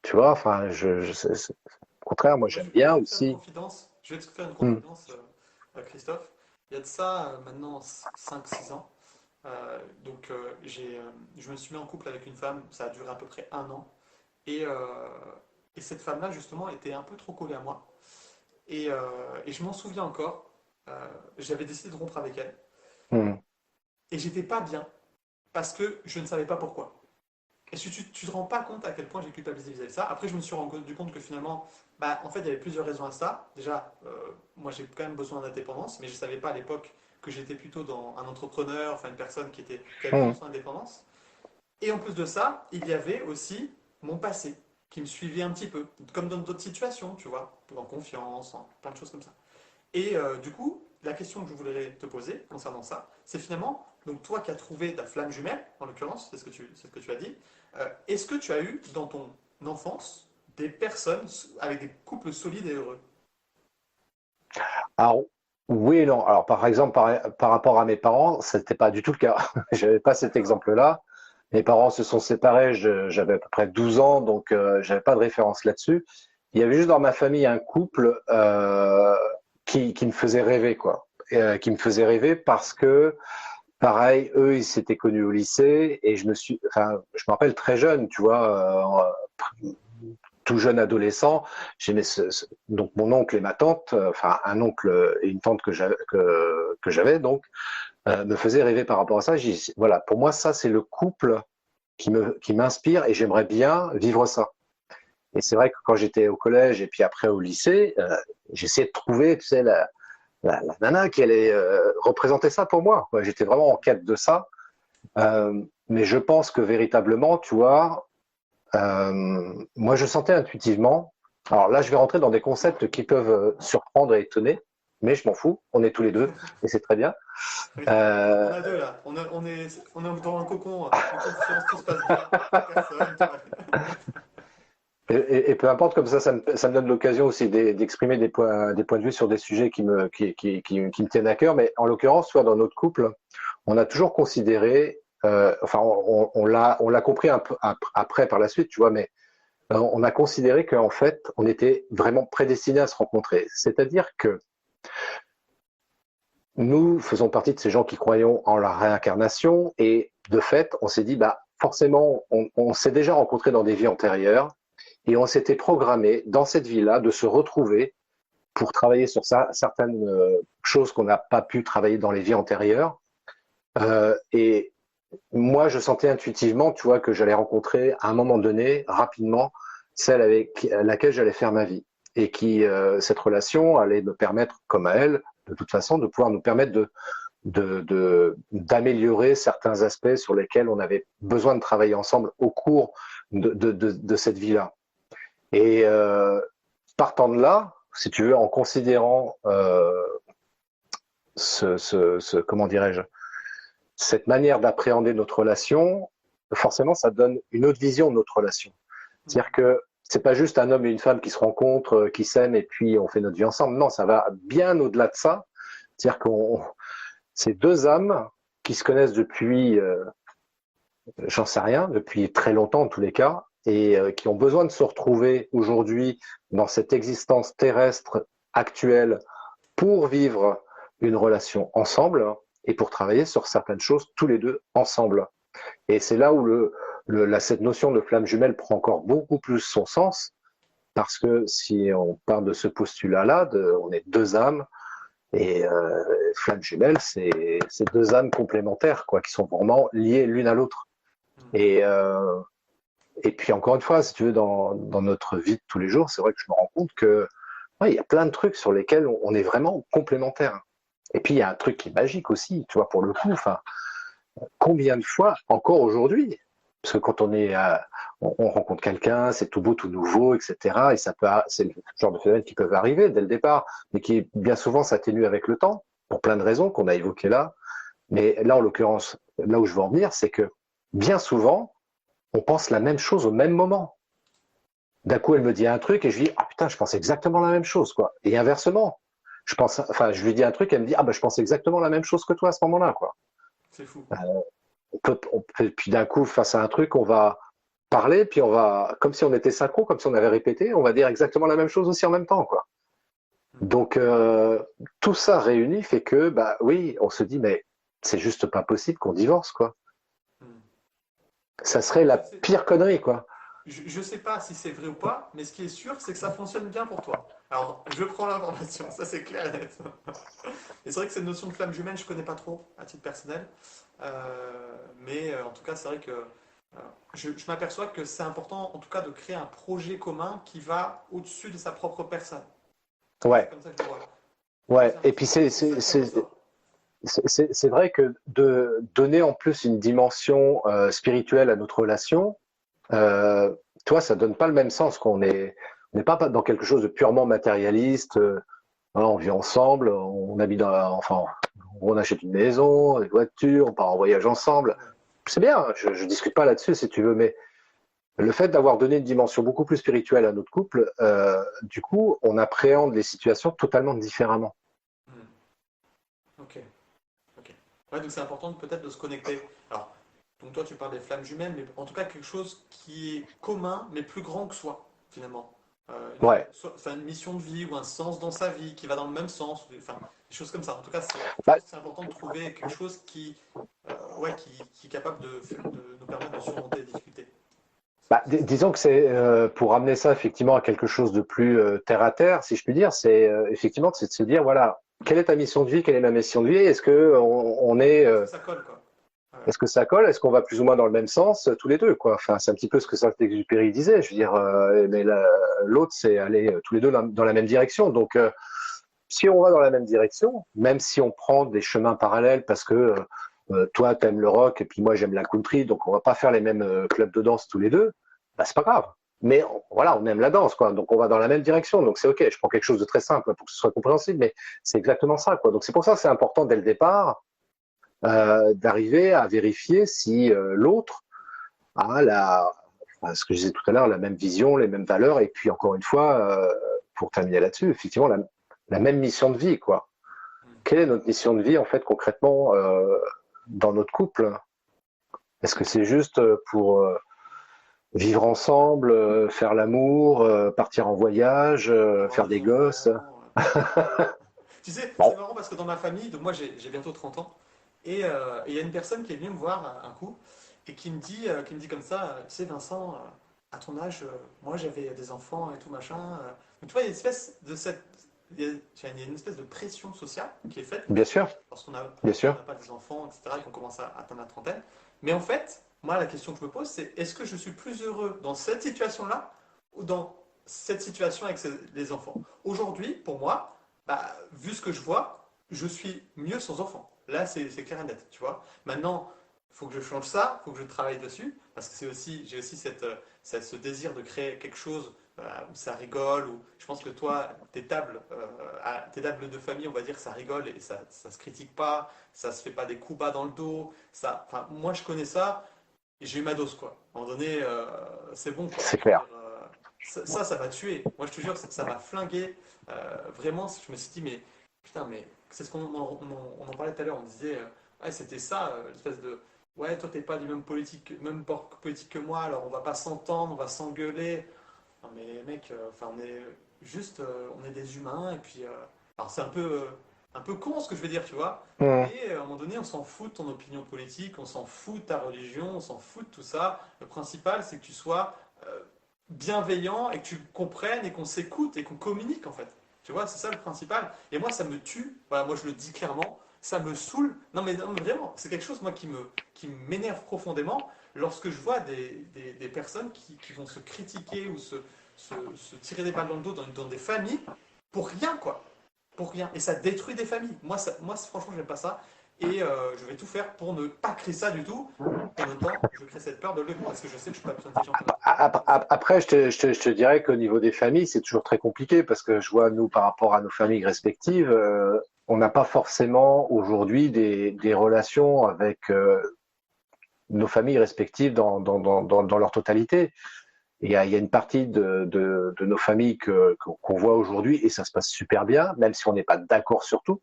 Tu vois, enfin, au contraire, moi Moi, j'aime je bien vais te faire une aussi. confidence. Je vais te faire une Hmm. confidence, Christophe. Il y a de ça maintenant 5 6 ans. Donc, je me suis mis en couple avec une femme. Ça a duré à peu près un an. Et, euh, et cette femme-là, justement, était un peu trop collée à moi. Et je m'en souviens encore. J'avais décidé de rompre avec elle. Hmm. Et j'étais pas bien. parce que je ne savais pas pourquoi. Est-ce que tu te rends pas compte à quel point j'ai culpabilisé vis-à-vis de ça? Après, je me suis rendu compte que finalement, bah, en fait, il y avait plusieurs raisons à ça. Déjà, moi, j'ai quand même besoin d'indépendance, mais je ne savais pas à l'époque que j'étais plutôt dans un entrepreneur, enfin une personne qui avait besoin de Hum. son indépendance. Et en plus de ça, il y avait aussi mon passé qui me suivait un petit peu, comme dans d'autres situations, tu vois, en confiance, en plein de choses comme ça. Et du coup, la question que je voudrais te poser concernant ça, c'est finalement, donc toi qui as trouvé ta flamme jumelle, en l'occurrence, c'est ce que tu as dit, est-ce que tu as eu dans ton enfance des personnes avec des couples solides et heureux? Alors, oui et non. Alors, par exemple, par rapport à mes parents, c'était pas du tout le cas. J'avais pas cet D'accord. exemple-là. Mes parents se sont séparés, j'avais à peu près 12 ans, donc j'avais pas de référence là-dessus. Il y avait juste dans ma famille un couple qui me faisait rêver, quoi. Qui me faisait rêver parce que, pareil, eux, ils s'étaient connus au lycée et je me rappelle très jeune, tu vois, tout jeune adolescent, j'aimais donc mon oncle et ma tante, enfin un oncle et une tante que j'avais donc, me faisaient rêver par rapport à ça. Voilà, pour moi, ça, c'est le couple qui m'inspire et j'aimerais bien vivre ça. Et c'est vrai que quand j'étais au collège et puis après au lycée, j'essayais de trouver, tu sais, la nana qui allait représenter ça pour moi. Ouais, j'étais vraiment en quête de ça. Mais je pense que véritablement, tu vois, moi je sentais intuitivement. Alors là, je vais rentrer dans des concepts qui peuvent surprendre et étonner, mais je m'en fous. On est tous les deux et c'est très bien. Oui. On Euh, a deux là. On est dans un cocon en confiance, tout se passe bien. Il n'y a personne, tout va bien. et peu importe, comme ça me donne l'occasion aussi d'exprimer des points de vue sur des sujets qui me tiennent à cœur. Mais en l'occurrence, soit dans notre couple, on a toujours considéré, enfin, on l'a compris un peu après par la suite, tu vois, mais on a considéré qu'en fait, on était vraiment prédestinés à se rencontrer. C'est-à-dire que nous faisons partie de ces gens qui croyons en la réincarnation et de fait, on s'est dit, bah, forcément, on s'est déjà rencontrés dans des vies antérieures et on s'était programmé dans cette vie-là de se retrouver pour travailler sur ça, certaines choses qu'on n'a pas pu travailler dans les vies antérieures. Et moi, je sentais intuitivement, tu vois, que j'allais rencontrer à un moment donné, rapidement, celle avec laquelle j'allais faire ma vie. Et cette relation allait me permettre, comme à elle, de toute façon, de pouvoir nous permettre d'améliorer certains aspects sur lesquels on avait besoin de travailler ensemble au cours de cette vie-là. Et partant de là, si tu veux, en considérant comment dirais-je, cette manière d'appréhender notre relation, forcément, ça donne une autre vision de notre relation. C'est-à-dire que c'est pas juste un homme et une femme qui se rencontrent, qui s'aiment et puis on fait notre vie ensemble. Non, ça va bien au-delà de ça. C'est-à-dire qu'on, c'est deux âmes qui se connaissent depuis, j'en sais rien, depuis très longtemps en tous les cas, et qui ont besoin de se retrouver aujourd'hui dans cette existence terrestre actuelle pour vivre une relation ensemble et pour travailler sur certaines choses tous les deux ensemble. Et c'est là où cette notion de flamme jumelle prend encore beaucoup plus son sens, parce que si on part de ce postulat-là, on est deux âmes, et flamme jumelle, c'est deux âmes complémentaires, quoi, qui sont vraiment liées l'une à l'autre. Et, euh, et puis encore une fois, si tu veux, dans notre vie de tous les jours, c'est vrai que je me rends compte que ouais, il y a plein de trucs sur lesquels on est vraiment complémentaires. Et puis il y a un truc qui est magique aussi, tu vois, pour le coup. Enfin, combien de fois, encore aujourd'hui, parce que quand on rencontre quelqu'un, c'est tout beau, tout nouveau, etc. Et c'est le genre de phénomène qui peuvent arriver dès le départ, mais qui bien souvent s'atténue avec le temps, pour plein de raisons qu'on a évoquées là. Mais là, en l'occurrence, là où je veux en venir, c'est que bien souvent, on pense la même chose au même moment. D'un coup, elle me dit un truc et je dis, ah putain, je pense exactement la même chose, quoi. Et inversement, je lui dis un truc, elle me dit, ah bah, je pense exactement la même chose que toi à ce moment-là, quoi. C'est fou. Puis d'un coup, face à un truc, on va parler, puis on va, comme si on était synchro, comme si on avait répété, on va dire exactement la même chose aussi en même temps, quoi. Donc, tout ça réuni fait que, bah oui, on se dit, mais c'est juste pas possible qu'on divorce, quoi. Ça serait la pire connerie, quoi. je sais pas si c'est vrai ou pas, mais ce qui est sûr, c'est que ça fonctionne bien pour toi. Alors, je prends l'information, ça c'est clair et net. Et c'est vrai que cette notion de flamme jumelle, je connais pas trop à titre personnel. Mais en tout cas, c'est vrai que je m'aperçois que c'est important, en tout cas, de créer un projet commun qui va au-dessus de sa propre personne. C'est Ouais, comme ça que je le vois. Donc, ouais. Et puis c'est ça qui ressort. c'est vrai que de donner en plus une dimension spirituelle à notre relation, euh, toi, ça donne pas le même sens on n'est pas dans quelque chose de purement matérialiste. Voilà, on vit ensemble, on habite enfin, on achète une maison, une voiture, on part en voyage ensemble. Ouais. C'est bien, je discute pas là-dessus si tu veux, mais le fait d'avoir donné une dimension beaucoup plus spirituelle à notre couple, du coup, on appréhende les situations totalement différemment. Hmm. Ok. Ok. Ouais, donc c'est important peut-être de se connecter. Alors, donc toi tu parles des flammes jumelles, mais en tout cas quelque chose qui est commun, mais plus grand que soi, finalement. Ouais. Enfin, une mission de vie ou un sens dans sa vie qui va dans le même sens, enfin, des choses comme ça. En tout cas, je Bah, pense que c'est important de trouver quelque chose ouais, qui est capable de nous permettre de surmonter les difficultés. disons que c'est pour ramener ça effectivement à quelque chose de plus terre à terre, si je puis dire, effectivement c'est de se dire voilà, quelle est ta mission de vie, quelle est ma mission de vie, on est Est-ce que ça colle, quoi? Ouais. est-ce que ça colle, est-ce qu'on va plus ou moins dans le même sens tous les deux quoi. Enfin, c'est un petit peu ce que Saint-Exupéry disait, je veux dire, mais l'autre c'est aller tous les deux dans la même direction. Donc si on va dans la même direction, même si on prend des chemins parallèles parce que toi t'aimes le rock et puis moi j'aime la country, donc on va pas faire les mêmes clubs de danse tous les deux, bah c'est pas grave. Mais voilà, on aime la danse, quoi. Donc on va dans la même direction. Donc c'est ok. Je prends quelque chose de très simple pour que ce soit compréhensible, mais c'est exactement ça, quoi. Donc c'est pour ça que c'est important dès le départ d'arriver à vérifier si l'autre a enfin, ce que je disais tout à l'heure, la même vision, les mêmes valeurs, et puis encore une fois, pour terminer là-dessus, effectivement la même mission de vie, quoi. Hmm. Quelle est notre mission de vie en fait concrètement dans notre couple? Est-ce que c'est juste pour vivre ensemble, faire l'amour, partir en voyage, Avoir faire des des gosses? enfants. Tu sais, c'est Bon, marrant parce que dans ma famille, donc moi j'ai bientôt 30 ans, et il y a une personne qui est venue me voir un coup et qui me dit comme ça, tu sais Vincent, à ton âge, moi j'avais des enfants et tout machin. Donc tu vois, il y a une espèce de il y a une espèce de pression sociale qui est faite bien sûr, bien lorsqu'on sûr. n'a pas des enfants, etc., et qu'on commence à atteindre la trentaine. Mais en fait, moi la question que je me pose, c'est est-ce que je suis plus heureux dans cette situation-là ou dans cette situation avec les enfants? Aujourd'hui, pour moi, bah, vu ce que je vois, je suis mieux sans enfants. Là, c'est clair et net, tu vois. Maintenant, il faut que je change ça, il faut que je travaille dessus, parce que j'ai aussi ce désir de créer quelque chose où ça rigole, où je pense que toi, tes tables de famille, on va dire, ça rigole et ça se critique pas, ça se fait pas des coups bas dans le dos. Enfin, moi, je connais ça et j'ai eu ma dose, quoi. À un moment donné, c'est bon, quoi. C'est Je veux dire, clair. ça m'a tué. Moi, je te jure, ça m'a flingué. Vraiment, je me suis dit, mais putain, mais c'est ce qu'on en parlait tout à l'heure. On disait, ouais, c'était ça, l'espèce de, ouais, toi, t'es pas du même bord politique que moi, alors on va pas s'entendre, on va s'engueuler. Non, mais mec, enfin, on est juste, on est des humains, et puis, alors c'est un peu con ce que je vais dire, tu vois, Mmh. mais à un moment donné, on s'en fout de ton opinion politique, on s'en fout de ta religion, on s'en fout de tout ça. Le principal, c'est que tu sois bienveillant et que tu comprennes et qu'on s'écoute et qu'on communique en fait. Tu vois, c'est ça le principal. Et moi, ça me tue. Voilà, moi, je le dis clairement. Ça me saoule. Non, mais vraiment, c'est quelque chose, moi, qui m'énerve profondément lorsque je vois des personnes qui vont se critiquer ou se tirer des balles dans le dos dans des familles pour rien, quoi. Pour rien. Et ça détruit des familles. Moi franchement, j'aime pas ça. Et je vais tout faire pour ne pas créer ça du tout. Et en même temps, je crée cette peur de le parce que je sais que je suis pas plus intelligent que l'autre. Après, je te dirais qu'au niveau des familles, c'est toujours très compliqué parce que je vois, nous, par rapport à nos familles respectives, on n'a pas forcément aujourd'hui des relations avec nos familles respectives dans leur totalité. Il y a une partie de nos familles qu'on voit aujourd'hui et ça se passe super bien, même si on n'est pas d'accord sur tout.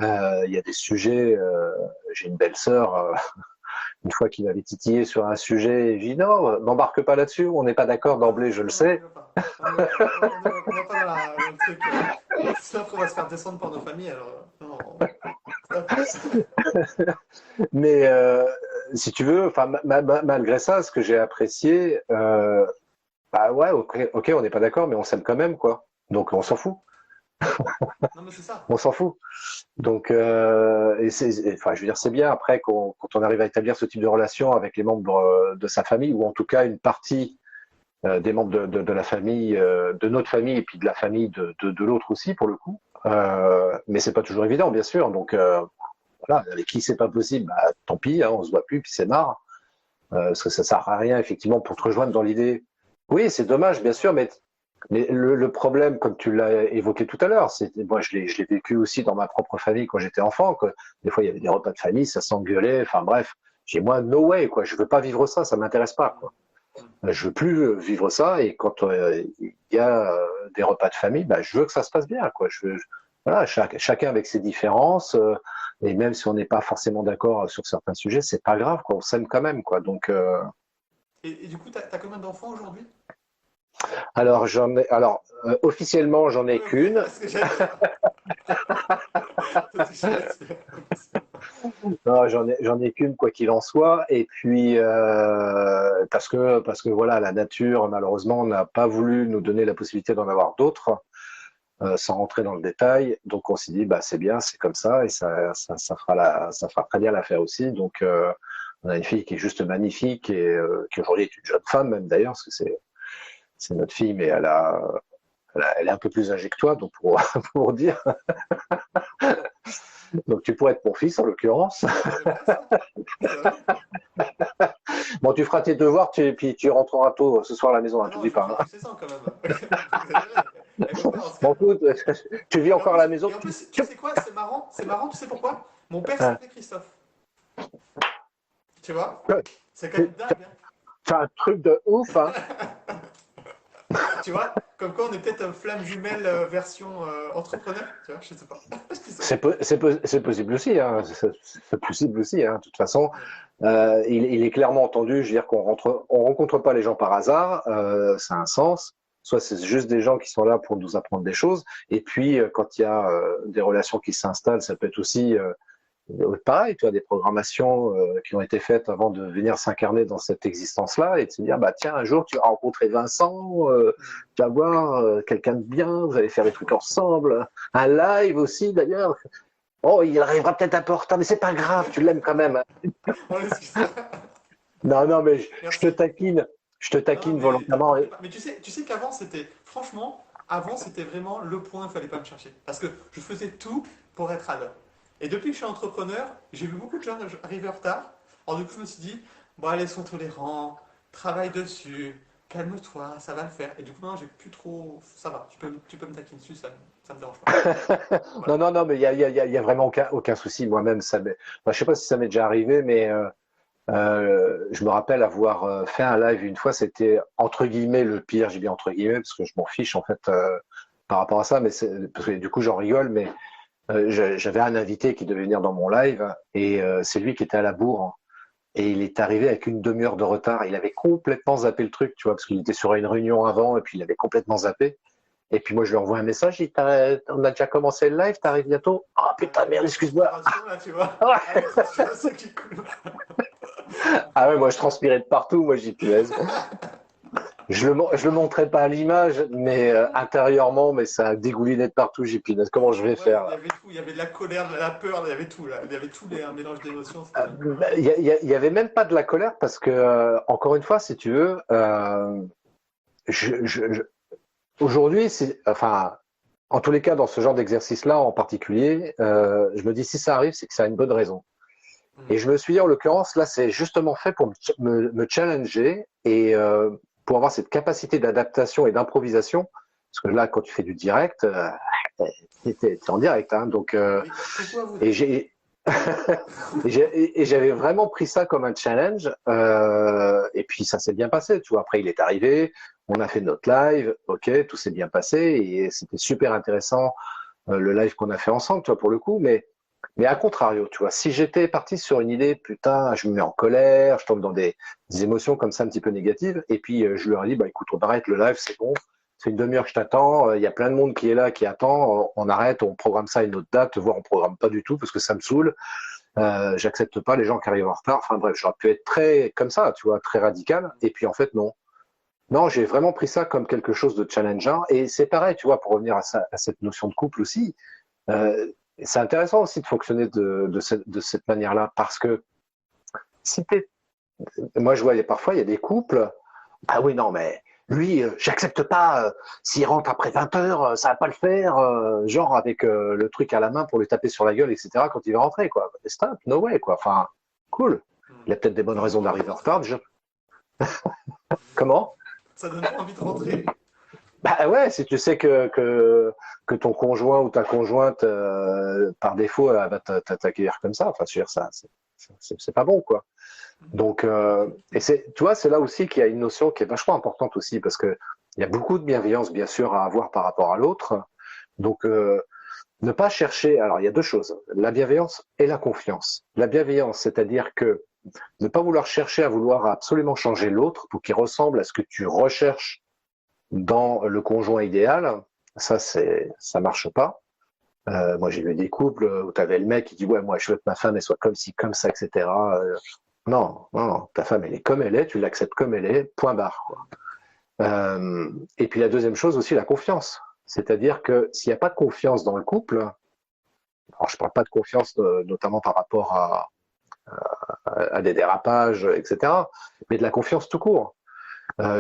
Il y a des sujets, j'ai une belle sœur, une fois qu'il m'avait titillé sur un sujet, j'ai dit non, n'embarque pas là-dessus, on n'est pas d'accord d'emblée, je le Non, on y sais. va pas. On va pas dans le truc. Sinon, après, on va se faire descendre par nos familles. Alors, non, stop. Mais si tu veux, enfin, malgré ça, ce que j'ai apprécié, bah ouais, ok, on n'est pas d'accord, mais on s'aime quand même, quoi. Donc on s'en fout, Non, mais c'est ça. on s'en fout. Donc, enfin, je veux dire, c'est bien après quand on arrive à établir ce type de relation avec les membres de sa famille, ou en tout cas une partie des membres de la famille, de notre famille, et puis de la famille de l'autre aussi, pour le coup. Mais c'est pas toujours évident, bien sûr. Donc, voilà, avec qui c'est pas possible, bah, tant pis, hein, on se voit plus, puis c'est marre. Parce que ça sert à rien, effectivement, pour te rejoindre dans l'idée. Oui, c'est dommage, bien sûr, mais le problème, comme tu l'as évoqué tout à l'heure, c'est moi je l'ai vécu aussi dans ma propre famille quand j'étais enfant. Que des fois, il y avait des repas de famille, ça s'engueulait. Enfin bref, j'ai moi no way quoi. Je veux pas vivre ça, ça m'intéresse pas quoi. Je veux plus vivre ça. Et quand il y a des repas de famille, bah, je veux que ça se passe bien quoi. Voilà, chacun avec ses différences. Et même si on n'est pas forcément d'accord sur certains sujets, c'est pas grave quoi. On s'aime quand même quoi. Donc Et du coup, t'as combien d'enfants aujourd'hui? alors officiellement j'en ai Oui, ok, qu'une. c'est ce que j'allais dire. C'est ce que j'allais dire. Non, j'en ai qu'une quoi qu'il en soit. Et puis parce que voilà, la nature malheureusement n'a pas voulu nous donner la possibilité d'en avoir d'autres, sans rentrer dans le détail. Donc on s'est dit bah c'est bien, c'est comme ça et ça fera très bien l'affaire aussi. Donc on a une fille qui est juste magnifique et qui aujourd'hui est une jeune femme même d'ailleurs parce que c'est notre fille, mais elle est un peu plus âgée que toi, donc pour pour dire. Donc tu pourrais être mon fils en l'occurrence. C'est vrai ça? Ça arrive? Bon, tu feras tes devoirs, puis tu rentreras tôt ce soir à la maison, Ah hein, non, t'oublies je vais faire pas. du C100 quand même. Faut exagérer. Elle veut pas dans ce Bon, cas. écoute, tu vis encore à la maison. Et en plus, tu sais quoi, c'est marrant, tu sais pourquoi? Mon père Hein, s'appelait Christophe. Tu vois? C'est quand tu même dingue, hein? fais un truc de ouf, hein. Tu vois? Comme quoi on est peut-être flamme jumelle version entrepreneur, tu vois? Je sais pas. Je sais pas. C'est possible aussi, hein. C'est possible aussi, hein. De toute façon, Ouais. il est clairement entendu. Je veux dire on rencontre pas les gens par hasard. Ça a un sens. Soit c'est juste des gens qui sont là pour nous apprendre des choses. Et puis, quand il y a des relations qui s'installent, ça peut être aussi pareil, tu as des programmations qui ont été faites avant de venir s'incarner dans cette existence-là et de se dire, bah tiens, un jour tu vas rencontrer Vincent, Mm. tu vas voir quelqu'un de bien, vous allez faire des trucs ensemble, un live aussi d'ailleurs. Oh, il arrivera peut-être un peu en retard, mais c'est pas grave, tu l'aimes quand même. On l'excuse. Non, non, mais Merci. je te Non, taquine mais volontairement. t'inquiète pas. Mais tu sais qu'avant, franchement, avant, c'était vraiment le point, il fallait pas me chercher. Parce que je faisais tout pour être à l'heure. Et depuis que je suis entrepreneur, j'ai vu beaucoup de gens arriver en retard. Alors du coup, je me suis dit, bon, allez, sois tolérant, travaille dessus, calme-toi, ça va le faire. Et du coup, non, j'ai plus trop, ça va, tu peux me taquiner dessus, ça me dérange pas. Non, Voilà. non, non, mais il y a vraiment aucun souci. Moi-même, enfin, je sais pas si ça m'est déjà arrivé, mais je me rappelle avoir fait un live une fois, c'était entre guillemets le pire, j'ai bien entre guillemets, parce que je m'en fiche en fait par rapport à ça, mais parce que du coup j'en rigole, mais j'avais un invité qui devait venir dans mon live, et c'est lui qui était à la bourre, et il est arrivé avec une demi-heure de retard, il avait complètement zappé le truc, tu vois, parce qu'il était sur une réunion avant, et puis il avait complètement zappé, et puis moi je lui envoie un message, on a déjà commencé le live, t'arrives bientôt? Oh putain, merde, La excuse-moi. transpiration, là, tu vois. Ah, la transpiration qui coule. Ah ouais, moi je transpirais de partout, moi j'y punaise. Je le montrais pas à l'image, mais intérieurement, mais ça a dégouliné de partout, j'ai dit, comment je vais Ouais, faire il y là? avait tout. Il y avait de la colère, de la peur, il y avait tout là. Il y avait tous les un mélange d'émotions, c'était dingue. Il y avait même pas de la colère parce que, encore une fois, si tu veux, je, je- je- aujourd'hui, enfin, en tous les cas, dans ce genre d'exercice-là en particulier, je me dis si ça arrive, c'est que ça a une bonne raison. Mm. Et je me suis dit, en l'occurrence, là, c'est justement fait pour me challenger et pour avoir cette capacité d'adaptation et d'improvisation. Parce que là, quand tu fais du direct, t'es en direct, hein, donc Oui, coucou à vous et deux. j'ai et j'avais vraiment pris ça comme un challenge. Et puis ça s'est bien passé. Tu vois, après il est arrivé, on a fait notre live, ok, tout s'est bien passé et c'était super intéressant le live qu'on a fait ensemble, tu vois, pour le coup. Mais à contrario, tu vois, si j'étais parti sur une idée, putain, je me mets en colère, je tombe dans des émotions comme ça un petit peu négatives, et puis je leur ai dit, bah écoute, on arrête le live, c'est bon, c'est une demi-heure que je t'attends, il y a plein de monde qui est là, qui attend, on arrête, on programme ça à une autre date, voire on programme pas du tout parce que ça me saoule. J'accepte pas les gens qui arrivent en retard. Enfin bref, j'aurais pu être très comme ça, tu vois, très radical. Et puis en fait, non. Non, j'ai vraiment pris ça comme quelque chose de challengeant. Et c'est pareil, tu vois, pour revenir à cette notion de couple aussi, euh, c'est intéressant aussi de fonctionner de cette manière-là. Parce que si t'es moi, je vois, parfois, il y a des couples. Ah oui, non, mais lui, j'accepte pas. S'il rentre après 20 heures, ça va pas le faire. Genre avec le truc à la main pour lui taper sur la gueule, etc. quand il va rentrer, quoi. Stop, no way, quoi. Enfin, cool. Il a peut-être des bonnes Ça donne raisons pas envie de d'arriver en rentrer. retard. Comment? Ça donne pas envie de rentrer. Bah ouais, si tu sais que ton conjoint ou ta conjointe, par défaut, elle va t'accueillir comme ça. Enfin, je veux dire, ça, c'est pas bon, quoi. Donc, et tu vois, c'est là aussi qu'il y a une notion qui est vachement importante aussi, parce que il y a beaucoup de bienveillance, bien sûr, à avoir par rapport à l'autre. Donc, ne pas chercher. Alors, il y a deux choses, la bienveillance et la confiance. La bienveillance, c'est-à-dire que ne pas vouloir chercher à vouloir absolument changer l'autre pour qu'il ressemble à ce que tu recherches dans le conjoint idéal. Ça marche pas. Moi, j'ai vu des couples où tu avais le mec qui dit ouais, moi, je veux que ma femme elle soit comme ci, comme ça, etc. Non, non, non, ta femme, elle est comme elle est, tu l'acceptes comme elle est, point barre. Quoi. Et puis la deuxième chose aussi, la confiance. C'est-à-dire que s'il n'y a pas de confiance dans le couple, alors je ne parle pas de confiance notamment par rapport à des dérapages, etc., mais de la confiance tout court.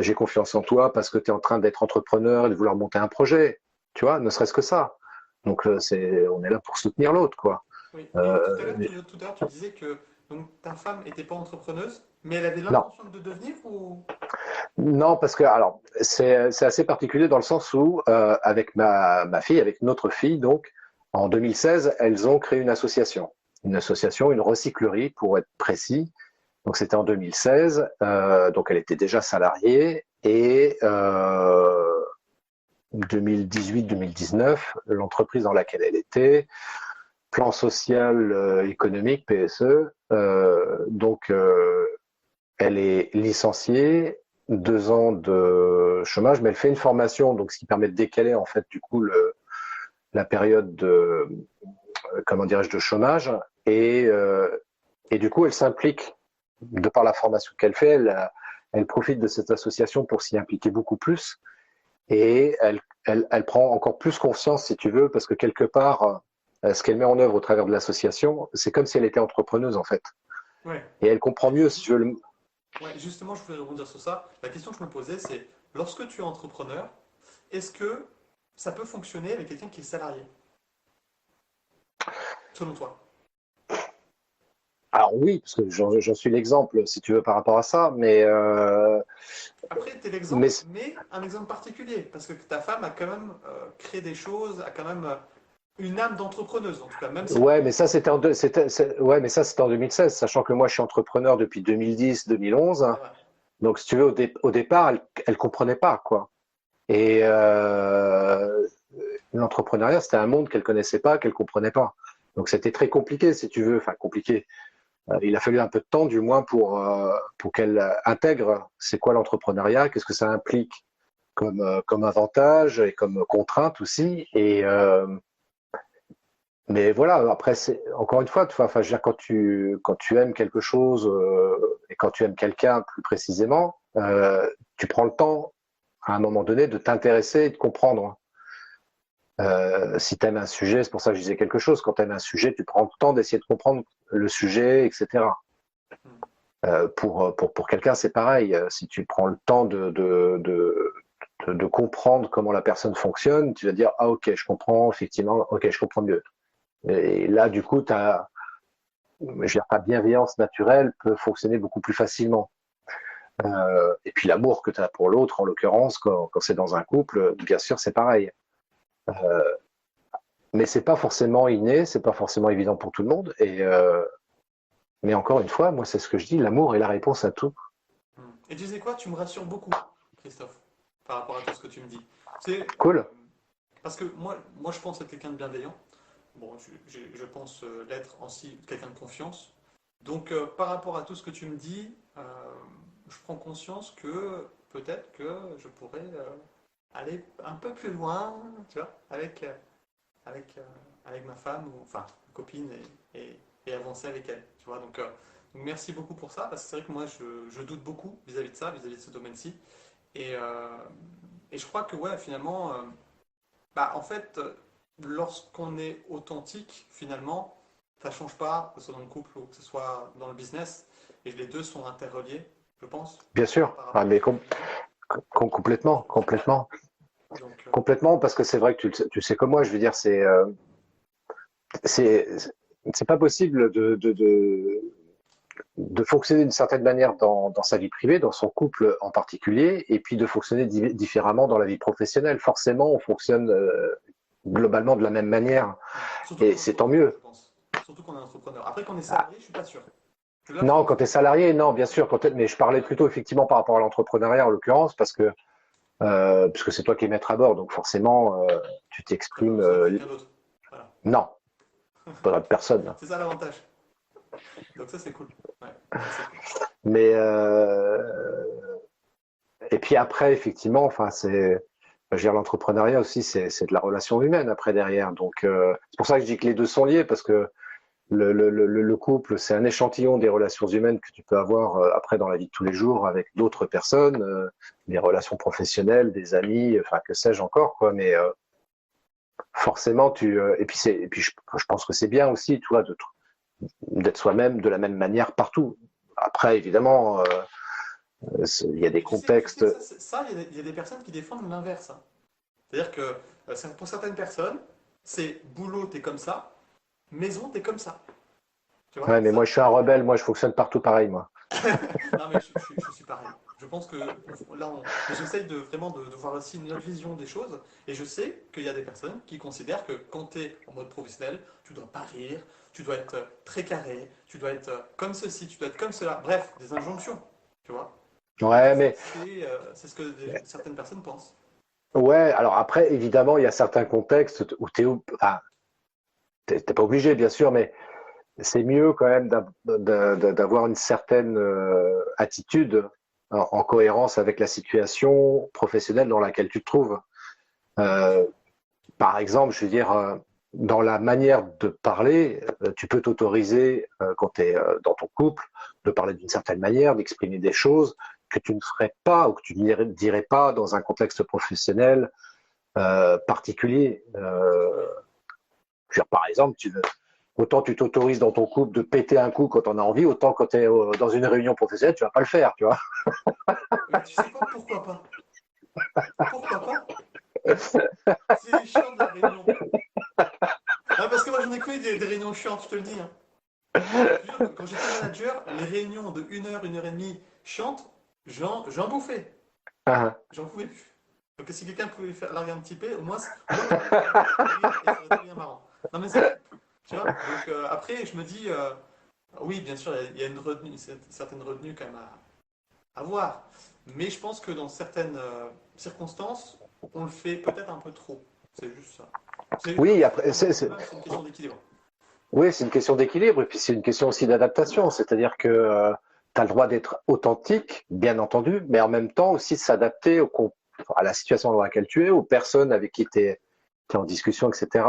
J'ai confiance en toi parce que tu es en train d'être entrepreneur et de vouloir monter un projet, tu vois, ne serait-ce que ça. Donc on est là pour soutenir l'autre, quoi. Oui. Et tout à Euh, l'heure, tout à l'heure, tu disais que donc, ta femme n'était pas entrepreneuse, mais elle avait non, l'intention de devenir ou... non, parce que alors c'est assez particulier dans le sens où avec ma fille, avec notre fille, donc en 2016, elles ont créé une association, une recyclerie pour être précis. Donc c'était en 2016, donc elle était déjà salariée et 2018-2019, l'entreprise dans laquelle elle était, plan social économique PSE, donc elle est licenciée, 2 ans de chômage, mais elle fait une formation, donc ce qui permet de décaler en fait du coup la période de comment dirais-je de chômage et du coup elle s'implique de par la formation qu'elle fait, elle profite de cette association pour s'y impliquer beaucoup plus et elle prend encore plus conscience si tu veux parce que quelque part ce qu'elle met en œuvre au travers de l'association, c'est comme si elle était entrepreneuse en fait Ouais. et elle comprend Et mieux si tu veux ouais, justement, je voulais rebondir sur ça. La question que je me posais, c'est lorsque tu es entrepreneur, est-ce que ça peut fonctionner avec quelqu'un qui est salarié, selon toi? Alors oui, parce que j'en suis l'exemple, si tu veux, par rapport à ça, Après, tu es l'exemple, mais mais un exemple particulier, parce que ta femme a quand même créé des choses, a quand même une âme d'entrepreneuse, en tout cas, même si elle ouais, pense. mais ça ouais, mais ça c'était en 2016, sachant que moi je suis entrepreneur depuis 2010, 2011. C'est vrai. Donc si tu veux, au départ, elle comprenait pas quoi. Et l'entrepreneuriat, c'était un monde qu'elle connaissait pas, qu'elle comprenait pas. Donc c'était très compliqué, si tu veux, enfin compliqué. Il a fallu un peu de temps, du moins, pour qu'elle intègre c'est quoi l'entrepreneuriat, qu'est-ce que ça implique comme avantage et comme contrainte aussi. Mais voilà, après, encore une fois, enfin, je veux dire, quand tu aimes quelque chose et quand tu aimes quelqu'un plus précisément, tu prends le temps, à un moment donné, de t'intéresser et de comprendre. Si tu aimes un sujet, c'est pour ça que je disais quelque chose, quand tu aimes un sujet, tu prends le temps d'essayer de comprendre le sujet, etc. Hmm. Pour quelqu'un, c'est pareil. Si tu prends le temps de comprendre comment la personne fonctionne, tu vas dire, ah ok, je comprends, effectivement, ok, je comprends mieux. Et là, du coup, je veux dire, ta bienveillance naturelle peut fonctionner beaucoup plus facilement. Et puis l'amour que tu as pour l'autre, en l'occurrence, quand c'est dans un couple, bien sûr, c'est pareil. Mais c'est pas forcément inné, c'est pas forcément évident pour tout le monde. Mais encore une fois, moi, c'est ce que je dis, l'amour est la réponse à tout. Hmm. Et tu sais quoi, tu me rassures beaucoup, Christophe, par rapport à tout ce que tu me dis. Tu sais, Cool. parce que moi, je pense être quelqu'un de bienveillant. Bon, je pense l'être aussi quelqu'un de confiance. Donc, par rapport à tout ce que tu me dis, je prends conscience que peut-être que je pourrais aller un peu plus loin, tu vois, avec, avec ma femme, ou enfin, ma copine et avancer avec elle. Tu vois, donc merci beaucoup pour ça, parce que c'est vrai que moi, je doute beaucoup vis-à-vis de ça, vis-à-vis de ce domaine-ci. Et, euh, et je crois que, ouais, finalement, bah, en fait, lorsqu'on est authentique, finalement, ça ne change pas, que ce soit dans le couple ou que ce soit dans le business. Et les deux sont interreliés, je pense, Bien sûr. par Ah, rapport mais aux gens. complètement, complètement, Donc, complètement, parce que c'est vrai que tu sais comme moi, je veux dire, c'est, c'est pas possible de fonctionner d'une certaine manière dans sa vie privée, dans son couple en particulier, et puis de fonctionner différemment dans la vie professionnelle. Forcément, on fonctionne globalement de la même manière, surtout et qu'on est c'est tant entrepreneur, mieux. je pense. Surtout qu'on est entrepreneur. Après, qu'on est Ah, salarié, je suis pas sûr. Là, je non, pense quand tu es que. salarié, non, bien sûr, mais je parlais plutôt effectivement par rapport à l'entrepreneuriat en l'occurrence, puisque c'est toi qui es maître à bord, donc forcément, tu Tu n'as pas t'exprimes. besoin de quelqu'un d'autre. Voilà. Non, pas de personne. C'est ça l'avantage. Donc, ça, c'est cool. Ouais, ça, c'est cool. Mais et puis après, effectivement, enfin, je veux dire, l'entrepreneuriat aussi, c'est de la relation humaine après derrière. Donc, c'est pour ça que je dis que les deux sont liés parce que le couple, c'est un échantillon des relations humaines que tu peux avoir après dans la vie de tous les jours avec d'autres personnes, des relations professionnelles, des amis, enfin, que sais-je encore, quoi. Mais forcément, et puis je pense que c'est bien aussi, tu vois, d'être soi-même de la même manière partout. Après, évidemment, il y a des Mais tu sais contextes. que il y a des personnes qui défendent l'inverse, hein. C'est-à-dire que pour certaines personnes, c'est boulot, t'es comme ça, maison, t'es comme ça. Tu vois, Ouais, mais moi, je suis un rebelle. Moi, je fonctionne partout pareil, moi. Non, mais je suis pareil. Je pense que là, mais j'essaye de voir aussi une autre vision des choses. Et je sais qu'il y a des personnes qui considèrent que quand tu es en mode professionnel, tu dois pas rire, tu dois être très carré, tu dois être comme ceci, tu dois être comme cela. Bref, des injonctions. Tu vois? Ouais, Ça, mais c'est ce que certaines personnes pensent. ouais. Alors après, évidemment, il y a certains contextes où enfin, t'es pas obligé, bien sûr, mais c'est mieux quand même d'avoir une certaine attitude en cohérence avec la situation professionnelle dans laquelle tu te trouves. Bien sûr. Euh, Par exemple, je veux dire, dans la manière de parler, tu peux t'autoriser, quand tu es dans ton couple, de parler d'une certaine manière, d'exprimer des choses que tu ne ferais pas ou que tu ne dirais pas dans un contexte professionnel particulier. Oui. Je veux dire, par exemple, autant tu t'autorises dans ton couple de péter un coup quand on a envie, autant quand tu es dans une réunion professionnelle, tu vas pas le faire, tu vois. Mais tu sais quoi? Pourquoi pas? Pourquoi pas? C'est chiant de la réunion. Ah, parce que moi, j'en ai connu des réunions chiantes, je te le dis, hein. Je te jure, quand j'étais manager, les réunions de 1 heure et demie chiantes, j'en bouffais. J'en pouvais plus. Donc si quelqu'un pouvait faire larguer un petit peu, au moins tout le monde aurait pu rire et ça aurait été bien marrant. Non mais c'est vrai. Tu vois? Donc après, je me dis, oui, bien sûr, il y a une retenue, une certaine retenue quand même à avoir. Mais je pense que dans certaines circonstances, on le fait peut-être un peu trop. C'est juste ça. Oui, C'est après, pas mon problème, c'est une question d'équilibre. oui, c'est une question d'équilibre et puis c'est une question aussi d'adaptation. C'est-à-dire que tu as le droit d'être authentique, bien entendu, mais en même temps aussi de s'adapter à la situation dans laquelle tu es, aux personnes avec qui tu es en discussion, etc.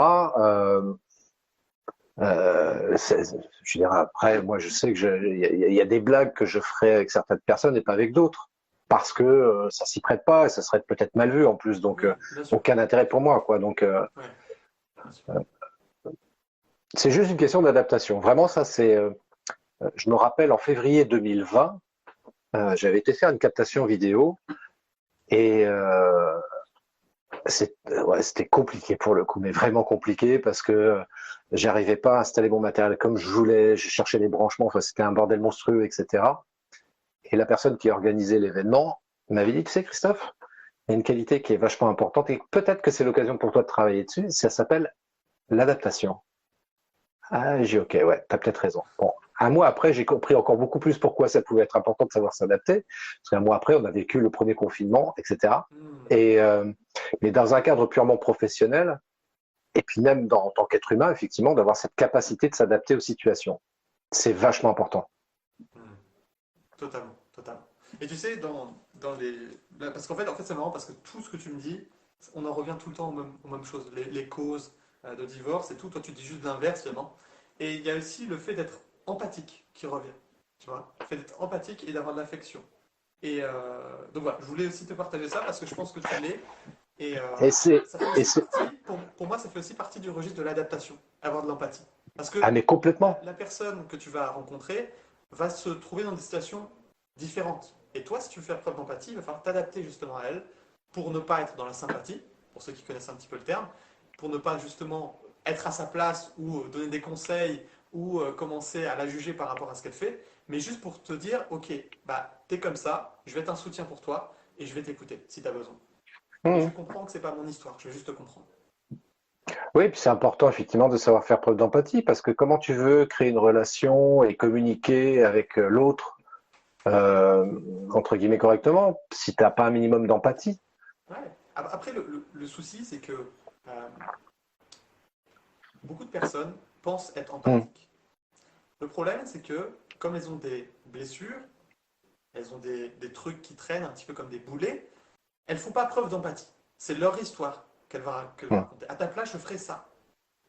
Je dirais après, moi je sais que il y a des blagues que je ferai avec certaines personnes et pas avec d'autres. Parce que ça s'y prête pas et ça serait peut-être mal vu en plus, donc Oui, bien sûr. aucun intérêt pour moi, quoi. Donc Ouais, bien sûr. c'est juste une question d'adaptation. Vraiment, ça c'est. Je me rappelle en février 2020, j'avais été faire une captation vidéo et ouais, c'était compliqué pour le coup, mais vraiment compliqué parce que j'arrivais pas à installer mon matériel comme je voulais, je cherchais les branchements, enfin c'était un bordel monstrueux, etc. Et la personne qui organisait l'événement m'avait dit, tu sais Christophe, il y a une qualité qui est vachement importante et peut-être que c'est l'occasion pour toi de travailler dessus, ça s'appelle l'adaptation. Ah, j'ai dit, ok, ouais, t'as peut-être raison. Bon, un mois après, j'ai compris encore beaucoup plus pourquoi ça pouvait être important de savoir s'adapter. Parce qu'un mois après, on a vécu le premier confinement, etc. Hmm. Et, mais dans un cadre purement professionnel, et puis même en tant qu'être humain, effectivement, d'avoir cette capacité de s'adapter aux situations. C'est vachement important. Hmm. Totalement, totalement. Et tu sais, dans les. Parce qu'en fait, c'est marrant parce que tout ce que tu me dis, on en revient tout le temps aux mêmes choses. Les causes de divorce et tout. Toi, tu dis juste l'inverse, finalement. Et il y a aussi le fait d'être empathique qui revient. Tu vois, le fait d'être empathique et d'avoir de l'affection. Et donc voilà, je voulais aussi te partager ça parce que je pense que tu l'es. Et Et c'est, ça fait et aussi c'est, partie, pour moi, ça fait aussi partie du registre de l'adaptation, avoir de l'empathie. Parce que ah mais complètement. la personne que tu vas rencontrer va se trouver dans des situations différentes. Et toi, si tu veux faire preuve d'empathie, il va falloir t'adapter justement à elle pour ne pas être dans la sympathie, pour ceux qui connaissent un petit peu le terme, pour ne pas justement être à sa place ou donner des conseils ou commencer à la juger par rapport à ce qu'elle fait, mais juste pour te dire, ok, bah t'es comme ça, je vais être un soutien pour toi et je vais t'écouter si tu as besoin. Mais je Mhm. comprends que c'est pas mon histoire, je veux juste te comprendre. Oui, puis c'est important effectivement de savoir faire preuve d'empathie parce que comment tu veux créer une relation et communiquer avec l'autre euh, entre guillemets correctement si t'as pas un minimum d'empathie. Ouais. Après, le souci, c'est que beaucoup de personnes pensent être Mhm. empathiques. Le problème, c'est que comme elles ont des blessures, elles ont des trucs qui traînent un petit peu comme des boulets, elles font pas preuve d'empathie. C'est leur histoire qu'elles vont Mhm. raconter. À ta place, je ferais ça.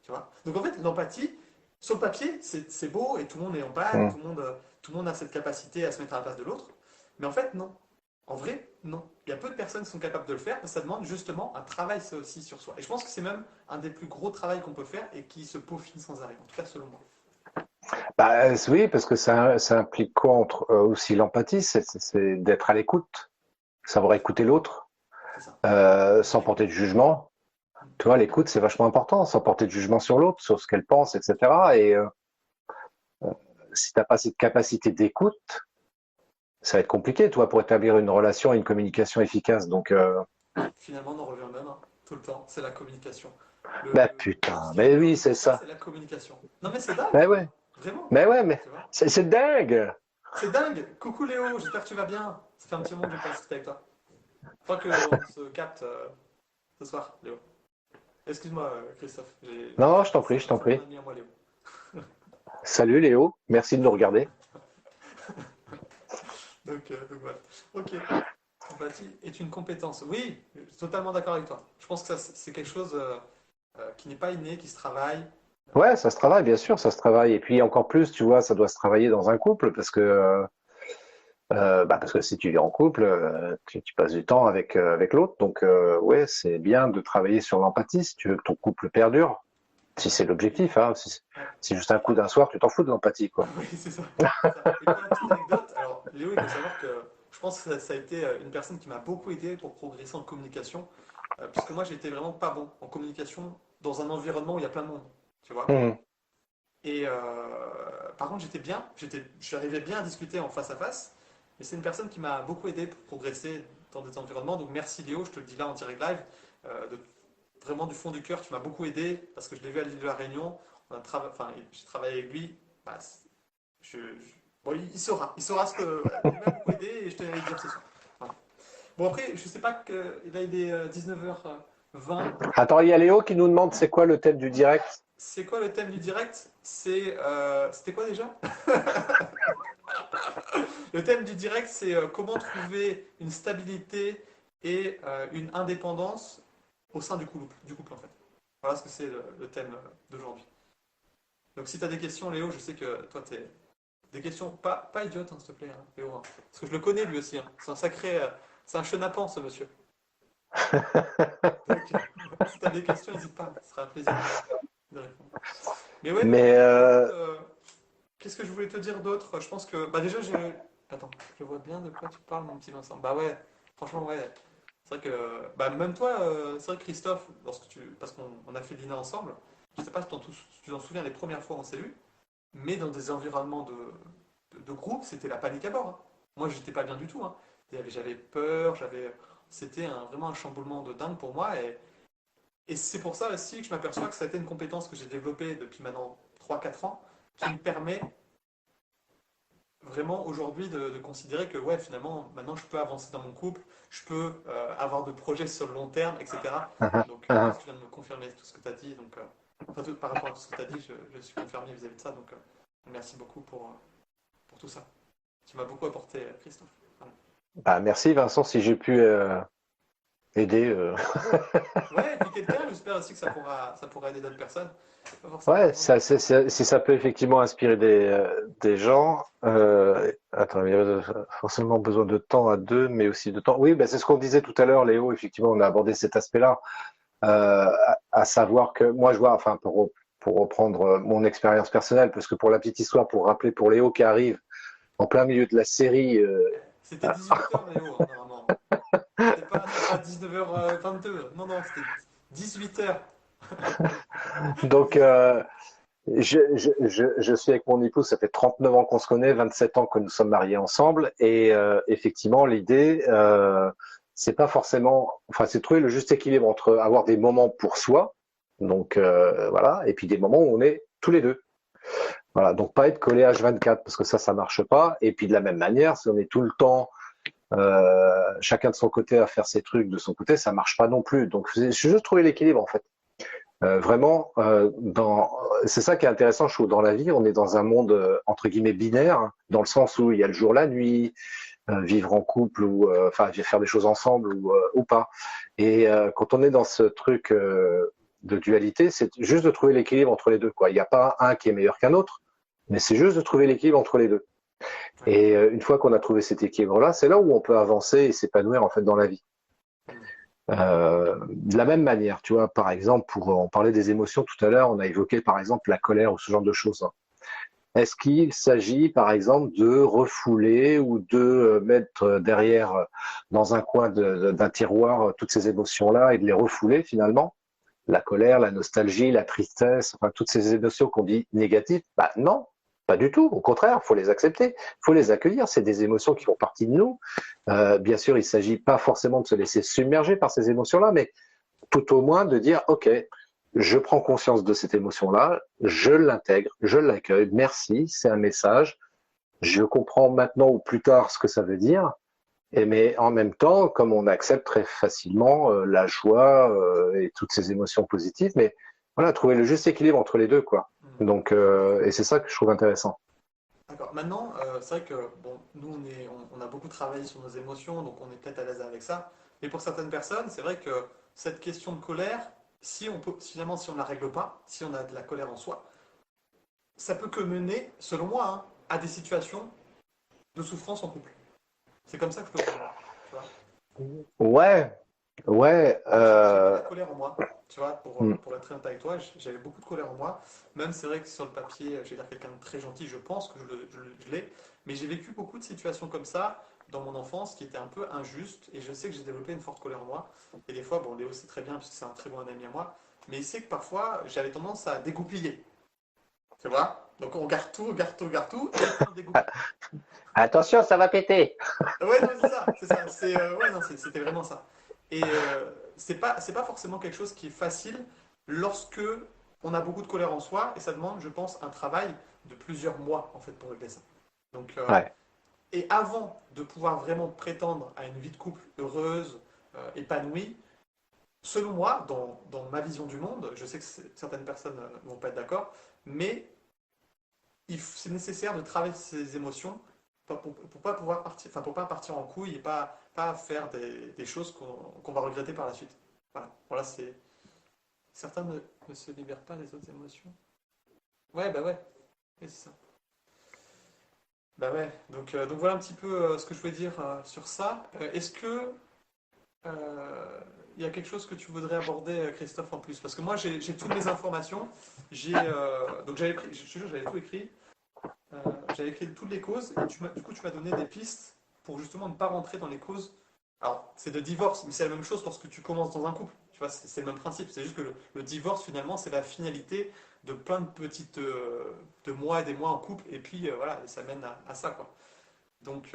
Tu vois. Donc en fait, l'empathie, sur le papier, c'est beau et tout le monde est empathe, Mhm. tout le monde a cette capacité à se mettre à la place de l'autre. Mais en fait, non. En vrai, non. Il y a peu de personnes qui sont capables de le faire, parce que ça demande justement un travail, ça aussi, sur soi. Et je pense que c'est même un des plus gros travaux qu'on peut faire et qui se peaufine sans arrêt, en tout cas selon moi. Bah, oui, parce que ça implique quoi entre aussi l'empathie, c'est d'être à l'écoute, savoir écouter l'autre, C'est ça. sans L'écoute. porter de jugement. Tu vois, l'écoute, c'est vachement important, sans porter de jugement sur l'autre, sur ce qu'elle pense, etc. Et si t'as pas cette capacité d'écoute, ça va être compliqué, toi, pour établir une relation et une communication efficace. Donc, Finalement, on en revient même, hein, tout le temps, c'est la communication. bah Ce putain, qui fait mais la oui, c'est relation, ça. c'est la communication. Non mais c'est dingue, Mais ouais, vraiment, mais ouais, mais tu vois. c'est dingue. C'est dingue. Coucou Léo, j'espère que tu vas bien. Ça fait un petit moment que je n'ai pas discuté avec toi. Je crois qu'on se capte ce soir, Léo. Excuse-moi, Christophe. Non, je t'en prie, je t'en C'est mon prie. ami à moi, Léo. Salut Léo, merci de nous regarder. Donc voilà. Ok. Empathie est une compétence. Oui, je suis totalement d'accord avec toi. Je pense que ça, c'est quelque chose qui n'est pas inné, qui se travaille. Ouais, ça se travaille, bien sûr, ça se travaille. Et puis encore plus, tu vois, ça doit se travailler dans un couple parce que si tu vis en couple, tu passes du temps avec l'autre. Donc, ouais, c'est bien de travailler sur l'empathie si tu veux que ton couple perdure. Si Ouais. c'est l'objectif, hein. Ouais. Si juste un coup d'un soir, tu t'en fous de l'empathie, quoi. Oui, c'est ça. C'est ça. Et pour la petite anecdote, alors Léo, il faut savoir que je pense que ça a été une personne qui m'a beaucoup aidé pour progresser en communication, puisque moi j'étais vraiment pas bon en communication dans un environnement où il y a plein de monde, tu vois. Mhm. Et par contre, j'arrivais bien à discuter en face à face, mais c'est une personne qui m'a beaucoup aidé pour progresser dans des environnements. Donc merci Léo, je te le dis là en direct live, vraiment du fond du cœur, tu m'as beaucoup aidé parce que je l'ai vu à l'île de la Réunion. Enfin, j'ai travaillé avec lui. Bah, bon, il saura ce que. Voilà, il m'a beaucoup aidé et je tenais à le dire ce soir. Voilà. Bon, après, je sais pas que. Là, il est 19h20. Attends, il y a Léo qui nous demande c'est quoi le thème du direct? C'est quoi le thème du direct? C'était quoi déjà? Le thème du direct, c'est comment trouver une stabilité et une indépendance au sein du couple en fait. Voilà ce que c'est le thème d'aujourd'hui. Donc si tu as des questions, Léo, je sais que toi, tu es. Des questions pas idiotes, hein, s'il te plaît, hein, Léo. Hein. Parce que je le connais lui aussi. Hein. C'est un sacré. C'est un chenapan, ce monsieur. Donc, si tu as des questions, n'hésite pas. Ce sera un plaisir de répondre. Mais ouais, Mais écoute, qu'est-ce que je voulais te dire d'autre? Je pense que. Bah, déjà, j'ai. Attends, je vois bien de quoi tu parles, mon petit Vincent. Bah, ouais, franchement, ouais. C'est vrai que. Bah, même toi, c'est vrai que Christophe, parce qu'on a fait le dîner ensemble, je sais pas si tu t'en souviens les premières fois on s'est vu, mais dans des environnements de groupe, c'était la panique à bord. Hein. Moi, j'étais pas bien du tout. Hein. J'avais peur, c'était vraiment un chamboulement de dingue pour moi. Et c'est pour ça aussi que je m'aperçois que ça a été une compétence que j'ai développée depuis maintenant 3 4 ans, qui me permet vraiment aujourd'hui de considérer que ouais, finalement, maintenant je peux avancer dans mon couple, je peux avoir de projets sur le long terme, etc. Donc, parce que tu viens de me confirmer tout ce que tu as dit, donc, enfin, par rapport à tout ce que tu as dit, je suis confirmé vis-à-vis de ça. Donc, merci beaucoup pour tout ça. Tu m'as beaucoup apporté, Christophe. Voilà. bah, merci Vincent si j'ai pu aider. Ouais, et puis quelqu'un, j'espère aussi que ça pourra aider d'autres personnes. Pas forcément Ouais, besoin de... si ça peut effectivement inspirer des gens. Attends, il y a forcément besoin de temps à deux, mais aussi de temps. Oui, ben c'est ce qu'on disait tout à l'heure, Léo. Effectivement, on a abordé cet aspect-là, à savoir que moi, je vois, enfin, pour reprendre mon expérience personnelle, parce que pour la petite histoire, pour rappeler pour Léo qui arrive en plein milieu de la série, C'était 18h, Léo, hein, normalement. C'était pas 19h22. Non, non, c'était 18h. donc je suis avec mon épouse, ça fait 39 ans qu'on se connaît, 27 ans que nous sommes mariés ensemble, et effectivement, l'idée, c'est pas forcément, enfin, c'est trouver le juste équilibre entre avoir des moments pour soi, donc voilà, et puis des moments où on est tous les deux. Voilà, donc pas être collé H24 parce que ça marche pas. Et puis de la même manière, si on est tout le temps chacun de son côté à faire ses trucs de son côté, ça marche pas non plus. Donc c'est juste trouver l'équilibre en fait. Vraiment, c'est ça qui est intéressant, je trouve, dans la vie. On est dans un monde entre guillemets binaire, hein, dans le sens où il y a le jour, la nuit, vivre en couple ou enfin faire des choses ensemble ou pas. Et quand on est dans ce truc de dualité, c'est juste de trouver l'équilibre entre les deux. Quoi. Il n'y a pas un qui est meilleur qu'un autre, mais c'est juste de trouver l'équilibre entre les deux. Ouais. Et une fois qu'on a trouvé cet équilibre-là, c'est là où on peut avancer et s'épanouir en fait dans la vie. Mm. De la même manière, tu vois, par exemple, on parlait des émotions tout à l'heure, on a évoqué par exemple la colère ou ce genre de choses. Est-ce qu'il s'agit par exemple de refouler ou de mettre derrière dans un coin d'un tiroir toutes ces émotions-là et de les refouler finalement? La colère, la nostalgie, la tristesse, enfin toutes ces émotions qu'on dit négatives, bah non, pas du tout. Au contraire, il faut les accepter, il faut les accueillir. C'est des émotions qui font partie de nous. Bien sûr, il ne s'agit pas forcément de se laisser submerger par ces émotions-là, mais tout au moins de dire, OK, je prends conscience de cette émotion-là, je l'intègre, je l'accueille, merci, c'est un message, je comprends maintenant ou plus tard ce que ça veut dire, et mais en même temps, comme on accepte très facilement la joie et toutes ces émotions positives, mais voilà, trouver le juste équilibre entre les deux, quoi. Mm. Donc, et c'est ça que je trouve intéressant. D'accord. Maintenant, c'est vrai que bon, nous, on a beaucoup travaillé sur nos émotions, donc on est peut-être à l'aise avec ça. Mais pour certaines personnes, c'est vrai que cette question de colère, si on peut, finalement, si on ne la règle pas, si on a de la colère en soi, ça peut que mener, selon moi, hein, à des situations de souffrance en couple. C'est comme ça que je peux comprendre, tu vois. Ouais, ouais, Moi, j'ai mis de la colère en moi, tu vois, hmm, pour être très honnête avec toi, j'avais beaucoup de colère en moi. Même c'est vrai que sur le papier, je vais dire quelqu'un de très gentil, je pense que je l'ai, mais j'ai vécu beaucoup de situations comme ça dans mon enfance qui étaient un peu injustes, et je sais que j'ai développé une forte colère en moi. Et des fois, bon, Léo c'est très bien, puisque c'est un très bon ami à moi, mais il sait que parfois, j'avais tendance à dégoupiller, tu vois. Donc on garde tout, et puis on dégoupille. attention, ça va péter. Ouais, non, c'est ça, c'est ça. Ouais, non, c'était vraiment ça. Et c'est pas forcément quelque chose qui est facile lorsque on a beaucoup de colère en soi, et ça demande, je pense, un travail de plusieurs mois, en fait, pour régler ça. Donc, Ouais. et avant de pouvoir vraiment prétendre à une vie de couple heureuse, épanouie, selon moi, dans ma vision du monde, je sais que certaines personnes ne vont pas être d'accord, mais c'est nécessaire de travailler ses émotions pour pas pouvoir partir, enfin pour pas partir en couille et pas faire des choses qu'on va regretter par la suite. Voilà, c'est certains ne se libèrent pas des autres émotions. Ouais, bah ouais, ouais, c'est ça. Bah ouais, donc voilà un petit peu ce que je voulais dire sur ça. Est-ce que il y a quelque chose que tu voudrais aborder, Christophe, en plus? Parce que moi, j'ai toutes mes informations. Donc j'avais pris, je te jure, j'avais tout écrit. J'avais écrit toutes les causes et du coup tu m'as donné des pistes pour justement ne pas rentrer dans les causes. Alors c'est de divorce, mais c'est la même chose lorsque tu commences dans un couple. Tu vois, c'est le même principe. C'est juste que le divorce finalement c'est la finalité de plein de petites de mois et des mois en couple et puis voilà, et ça mène à ça quoi. Donc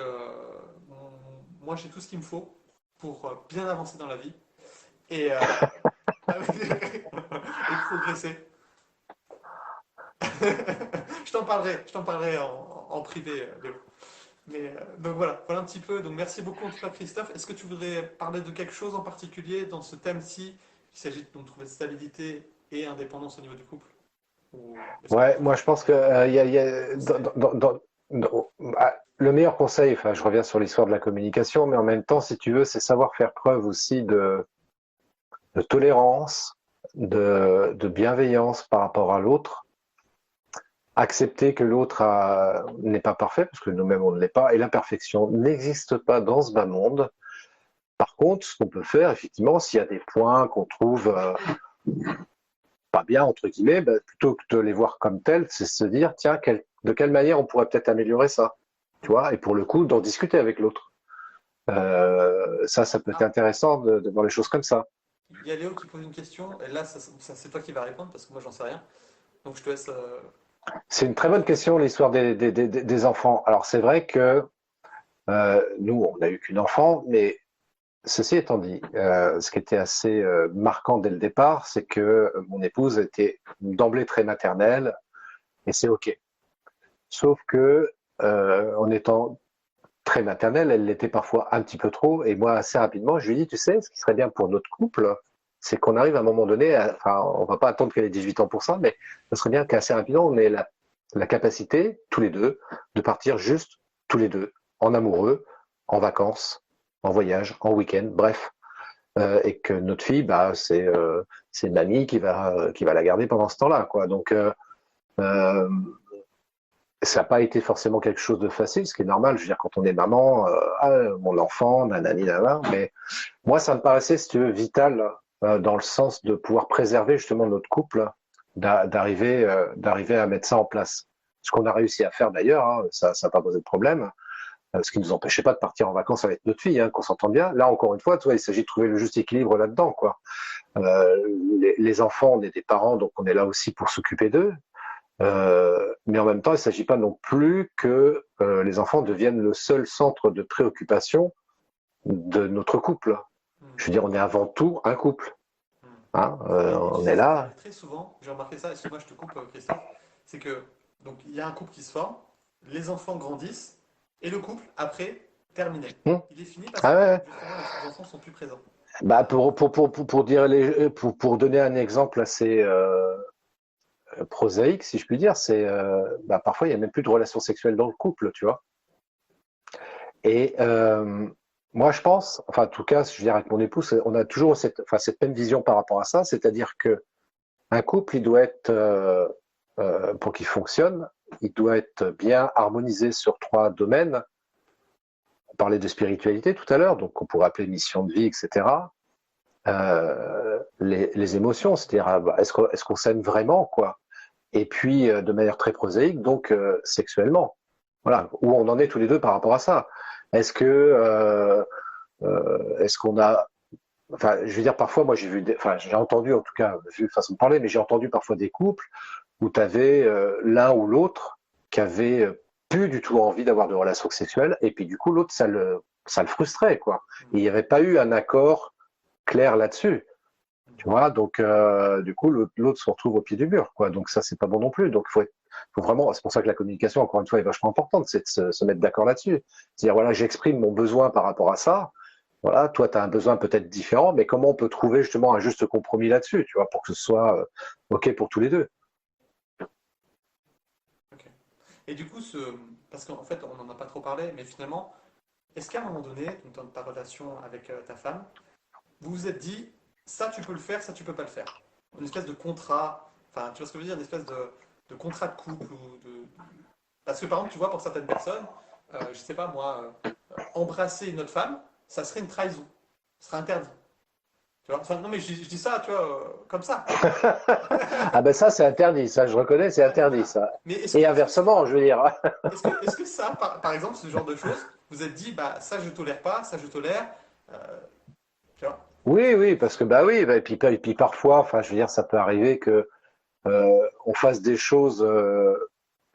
moi j'ai tout ce qu'il me faut pour bien avancer dans la vie et, et progresser. Je t'en parlerai en privé, Léo. Mais donc voilà un petit peu. Donc merci beaucoup en tout cas Christophe. Est-ce que tu voudrais parler de quelque chose en particulier dans ce thème-ci? Il s'agit de trouver stabilité et indépendance au niveau du couple? Ou est-ce que Ouais, moi je pense que c'est... non, bah, le meilleur conseil, enfin, je reviens sur l'histoire de la communication, mais en même temps, si tu veux, c'est savoir faire preuve aussi de tolérance, de bienveillance par rapport à l'autre, accepter que n'est pas parfait, parce que nous-mêmes on ne l'est pas, et l'imperfection n'existe pas dans ce bas monde. Par contre, ce qu'on peut faire, effectivement, s'il y a des points qu'on trouve pas bien, entre guillemets, bah, plutôt que de les voir comme tels, c'est se dire, tiens, de quelle manière on pourrait peut-être améliorer ça, tu vois, et pour le coup, d'en discuter avec l'autre. Ça peut être Ah, intéressant de voir les choses comme ça. il y a Léo qui pose une question, et là, c'est toi qui vas répondre parce que moi, j'en sais rien. Donc, je te laisse. C'est une très bonne question, l'histoire des enfants. Alors, c'est vrai que nous, on n'a eu qu'une enfant, mais ceci étant dit, ce qui était assez marquant dès le départ, c'est que mon épouse était d'emblée très maternelle, et c'est OK. Sauf que, en étant très maternelle, elle l'était parfois un petit peu trop, et moi, assez rapidement, je lui ai dit, tu sais, ce qui serait bien pour notre couple, c'est qu'on arrive à un moment donné, enfin, on va pas attendre qu'elle ait 18 ans pour ça, mais ce serait bien qu'assez rapidement, on ait la capacité, tous les deux, de partir juste tous les deux, en amoureux, en vacances, en voyage, en week-end, bref. Et que notre fille, bah, c'est mamie qui va la garder pendant ce temps-là, quoi. Donc, euh, ça n'a pas été forcément quelque chose de facile, ce qui est normal. Je veux dire, quand on est maman, mon enfant, nanani, nanana, mais moi, ça me paraissait, si tu veux, vital dans le sens de pouvoir préserver justement notre couple, d'arriver à mettre ça en place. Ce qu'on a réussi à faire d'ailleurs, hein, ça n'a pas posé de problème, ce qui ne nous empêchait pas de partir en vacances avec notre fille, hein, qu'on s'entende bien. Là, encore une fois, tu vois, il s'agit de trouver le juste équilibre là-dedans, quoi. Les enfants, on est des parents, donc on est là aussi pour s'occuper d'eux. Mais en même temps, il ne s'agit pas non plus que les enfants deviennent le seul centre de préoccupation de notre couple. Hmm, Je veux dire, on est avant tout un couple. hmm. Hein, Et tu on est sais, ce qui là. arrive très souvent, j'ai remarqué ça, excuse-moi, je te coupe, Christophe, c'est que donc il y a un couple qui se forme, les enfants grandissent, et le couple, après, terminé. Hmm. Il est fini parce Ah que ouais. justement, les enfants sont plus présents. Bah pour donner un exemple assez prosaïque, si je puis dire, c'est bah, parfois il n'y a même plus de relations sexuelles dans le couple, tu vois. Et moi, je pense, enfin, en tout cas, je veux dire, avec mon épouse, on a toujours cette même vision par rapport à ça, c'est-à-dire que un couple, il doit être, pour qu'il fonctionne, il doit être bien harmonisé sur trois domaines. On parlait de spiritualité tout à l'heure, donc on pourrait appeler mission de vie, etc. Les émotions, c'est-à-dire est-ce qu'on s'aime vraiment, quoi. Et puis de manière très prosaïque, donc sexuellement. Voilà, où on en est tous les deux par rapport à ça. Est-ce qu'on a, enfin, je veux dire, parfois, moi enfin, j'ai entendu, en tout cas, vu façon de parler, mais j'ai entendu parfois des couples où tu avais l'un ou l'autre qui avait plus du tout envie d'avoir de relations sexuelles, et puis du coup, l'autre, ça le frustrait, quoi. Hmm, Il n'y avait pas eu un accord clair là-dessus. Tu vois, donc du coup, l'autre se retrouve au pied du mur, quoi. Donc ça, c'est pas bon non plus. Donc faut vraiment, c'est pour ça que la communication, encore une fois, est vachement importante, c'est de se mettre d'accord là-dessus. C'est-à-dire, voilà, j'exprime mon besoin par rapport à ça. Voilà, toi, tu as un besoin peut-être différent, mais comment on peut trouver justement un juste compromis là-dessus, tu vois, pour que ce soit OK pour tous les deux. ok. Et du coup, parce qu'en fait, on n'en a pas trop parlé, mais finalement, est-ce qu'à un moment donné, donc dans ta relation avec ta femme, vous vous êtes dit, ça tu peux le faire, ça tu peux pas le faire. Une espèce de contrat, enfin tu vois ce que je veux dire, une espèce de contrat de couple ou de... Parce que par exemple, tu vois, pour certaines personnes, je sais pas moi, embrasser une autre femme, ça serait une trahison, ce serait interdit. Tu vois enfin, non mais je dis ça, tu vois, comme ça. Ah ben ça, c'est interdit, ça, je reconnais, c'est Ouais, interdit, voilà. ça. Mais Et est-ce que ça, inversement, je veux dire. est-ce que ça, par exemple, ce genre de choses, vous êtes dit, bah ça je tolère pas, ça je tolère, euh, tu vois? Oui, oui, parce que bah oui, bah, et puis parfois, enfin, je veux dire, ça peut arriver que on fasse des choses,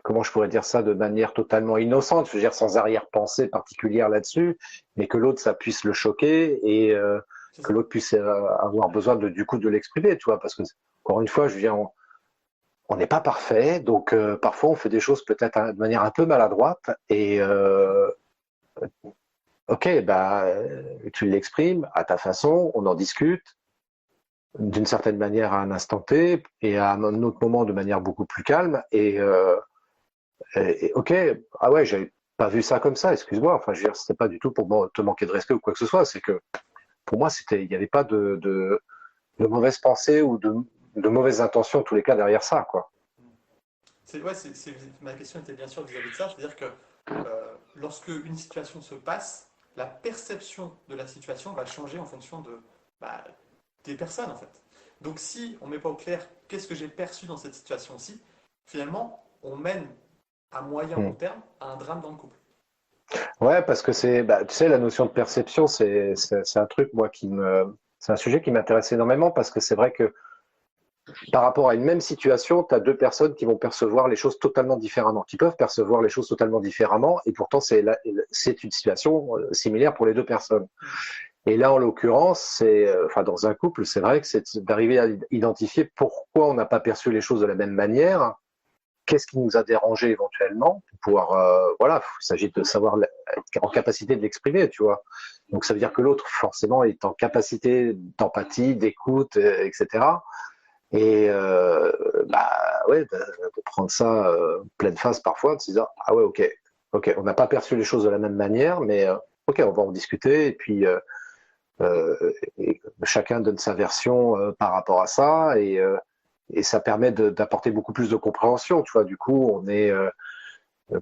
comment je pourrais dire ça, de manière totalement innocente, je veux dire, sans arrière-pensée particulière là-dessus, mais que l'autre, ça puisse le choquer et C'est que ça. l'autre puisse avoir besoin du coup de l'exprimer, tu vois, parce que encore une fois, je veux dire, on n'est pas parfait, donc parfois on fait des choses peut-être de manière un peu maladroite et ok, bah tu l'exprimes à ta façon, on en discute d'une certaine manière à un instant T et à un autre moment de manière beaucoup plus calme Ok, ah ouais, j'avais pas vu ça comme ça, excuse-moi. Enfin, je veux dire, c'était pas du tout pour te manquer de respect ou quoi que ce soit. C'est que pour moi, il n'y avait pas de mauvaises pensées ou de mauvaises intentions, en tous les cas, derrière ça, quoi. Ouais, ma question était bien sûr vis-à-vis de ça, c'est-à-dire que lorsque une situation se passe, la perception de la situation va changer en fonction bah, des personnes en fait. Donc si on ne met pas au clair qu'est-ce que j'ai perçu dans cette situation-ci, finalement, on mène à moyen Hmm. long terme à un drame dans le couple. Ouais, parce que bah, tu sais, la notion de perception, c'est un truc, moi, c'est un sujet qui m'intéresse énormément parce que c'est vrai que par rapport à une même situation, tu as deux personnes qui vont percevoir les choses totalement différemment, qui peuvent percevoir les choses totalement différemment, et pourtant c'est une situation similaire pour les deux personnes. Mm. Et là, en l'occurrence, enfin, dans un couple, c'est vrai que c'est d'arriver à identifier pourquoi on n'a pas perçu les choses de la même manière, qu'est-ce qui nous a dérangé éventuellement, pour pouvoir, voilà, il s'agit de savoir être en capacité de l'exprimer, tu vois. Donc ça veut dire que l'autre, forcément, est en capacité d'empathie, d'écoute, etc. Et bah ouais, de prendre ça pleine face parfois, de se dire ah ouais, ok, on n'a pas perçu les choses de la même manière, mais ok, on va en discuter et puis et chacun donne sa version par rapport à ça et ça permet d'apporter beaucoup plus de compréhension, tu vois. Du coup, on est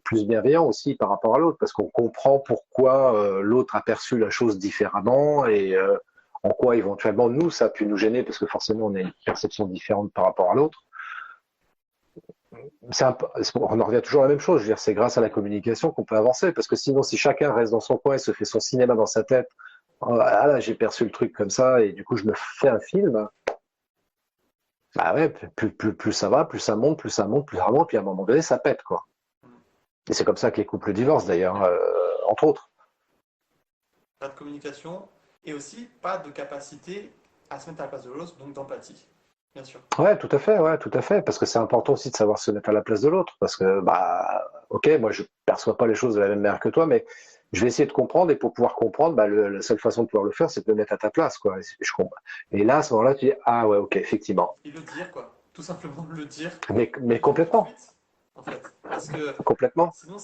plus bienveillant aussi par rapport à l'autre parce qu'on comprend pourquoi l'autre a perçu la chose différemment et en quoi éventuellement nous ça a pu nous gêner parce que forcément on a une perception différente par rapport à l'autre. On en revient toujours à la même chose. Je veux dire, c'est grâce à la communication qu'on peut avancer. Parce que sinon, si chacun reste dans son coin et se fait son cinéma dans sa tête, ah là, j'ai perçu le truc comme ça, et du coup, je me fais un film, bah ouais, plus ça va, plus ça monte, plus ça monte, plus ça monte, puis à un moment donné, ça pète, quoi. Mm. Et c'est comme ça que les couples divorcent, d'ailleurs, entre autres. Pas de communication et aussi pas de capacité à se mettre à la place de l'autre, donc d'empathie, bien sûr. Ouais, tout à fait, parce que c'est important aussi de savoir se mettre à la place de l'autre, parce que, bah, ok, moi je perçois pas les choses de la même manière que toi, mais je vais essayer de comprendre, et pour pouvoir comprendre, bah, la seule façon de pouvoir le faire, c'est de me mettre à ta place, quoi. Et là, à ce moment-là, tu dis, ah ouais, ok, effectivement. Et le dire, quoi. Tout simplement le dire. Et Mais le dire tout de complètement, suite, en fait. Parce que complètement. sinon,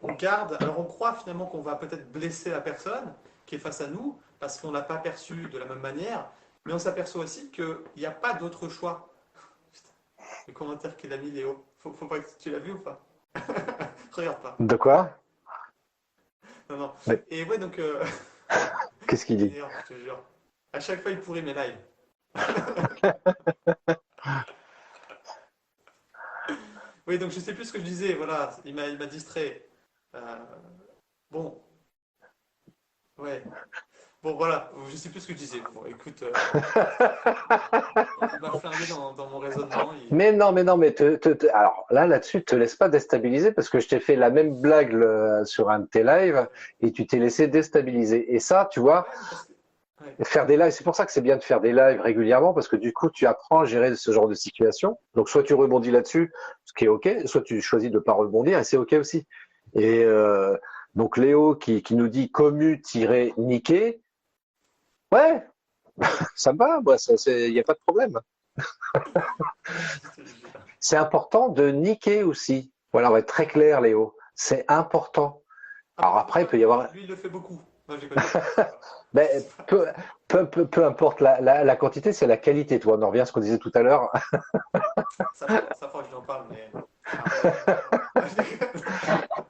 on garde. Alors, on croit finalement qu'on va peut-être blesser la personne qui est face à nous parce qu'on l'a pas perçu de la même manière. Mais on s'aperçoit aussi qu'il n'y a pas d'autre choix. Putain, le commentaire qu'il a mis Léo. Faut pas que tu l'as vu ou pas? Regarde pas. De quoi? Non, non. Mais Et ouais, donc, qu'est-ce qu'il il dit? m'énerve, je te jure. À chaque fois, il pourrit mes lives. Oui, donc je sais plus ce que je disais. Voilà, il m'a distrait. Euh, bon, ouais. Bon, voilà, je sais plus ce que je disais. Bon, écoute, il m'a flingué dans mon raisonnement. Mais non, mais alors là-dessus, te laisse pas déstabiliser parce que je t'ai fait la même blague sur un de tes lives et tu t'es laissé déstabiliser. Et ça, tu vois, Ouais, mais parce que. Ouais. faire des lives, c'est pour ça que c'est bien de faire des lives régulièrement parce que du coup, tu apprends à gérer ce genre de situation. Donc, soit tu rebondis là-dessus, ce qui est OK, soit tu choisis de ne pas rebondir et c'est OK aussi. Et donc, Léo qui nous dit commu-niquer, ouais, ça me va, moi, il n'y a pas de problème. Je te jure. C'est important de niquer aussi. Voilà, on va être très clair, Léo. C'est important. Alors Après, après, il pourquoi peut y lui, avoir, lui, il le fait beaucoup? Moi, j'ai connu. mais peu importe la quantité, c'est la qualité. Toi, on en revient à ce qu'on disait tout à l'heure. Ça fera que je lui en parle, mais c'est un problème.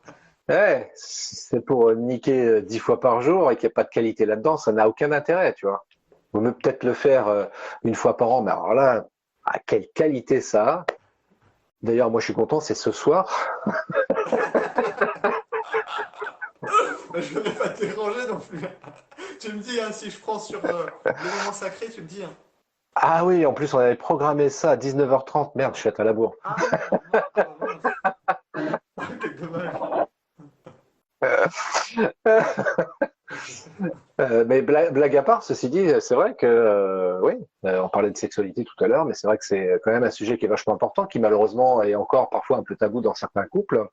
Ouais, c'est pour niquer 10 fois par jour et qu'il n'y a pas de qualité là-dedans, ça n'a aucun intérêt, tu vois. Vaut mieux peut-être le faire une fois par an, mais alors là, à quelle qualité ça a? D'ailleurs, moi, je suis content, c'est ce soir. Je ne vais pas te déranger non plus. Tu me dis, hein, si je prends sur le moment sacré, tu me dis. Hein. Ah oui, en plus, on avait programmé ça à 19h30. Merde, je suis à la bourre. Ah, ah bah mince. Quel dommage. Mais blague à part, ceci dit, c'est vrai que, oui, on parlait de sexualité tout à l'heure, mais c'est vrai que c'est quand même un sujet qui est vachement important, qui malheureusement est encore parfois un peu tabou dans certains couples,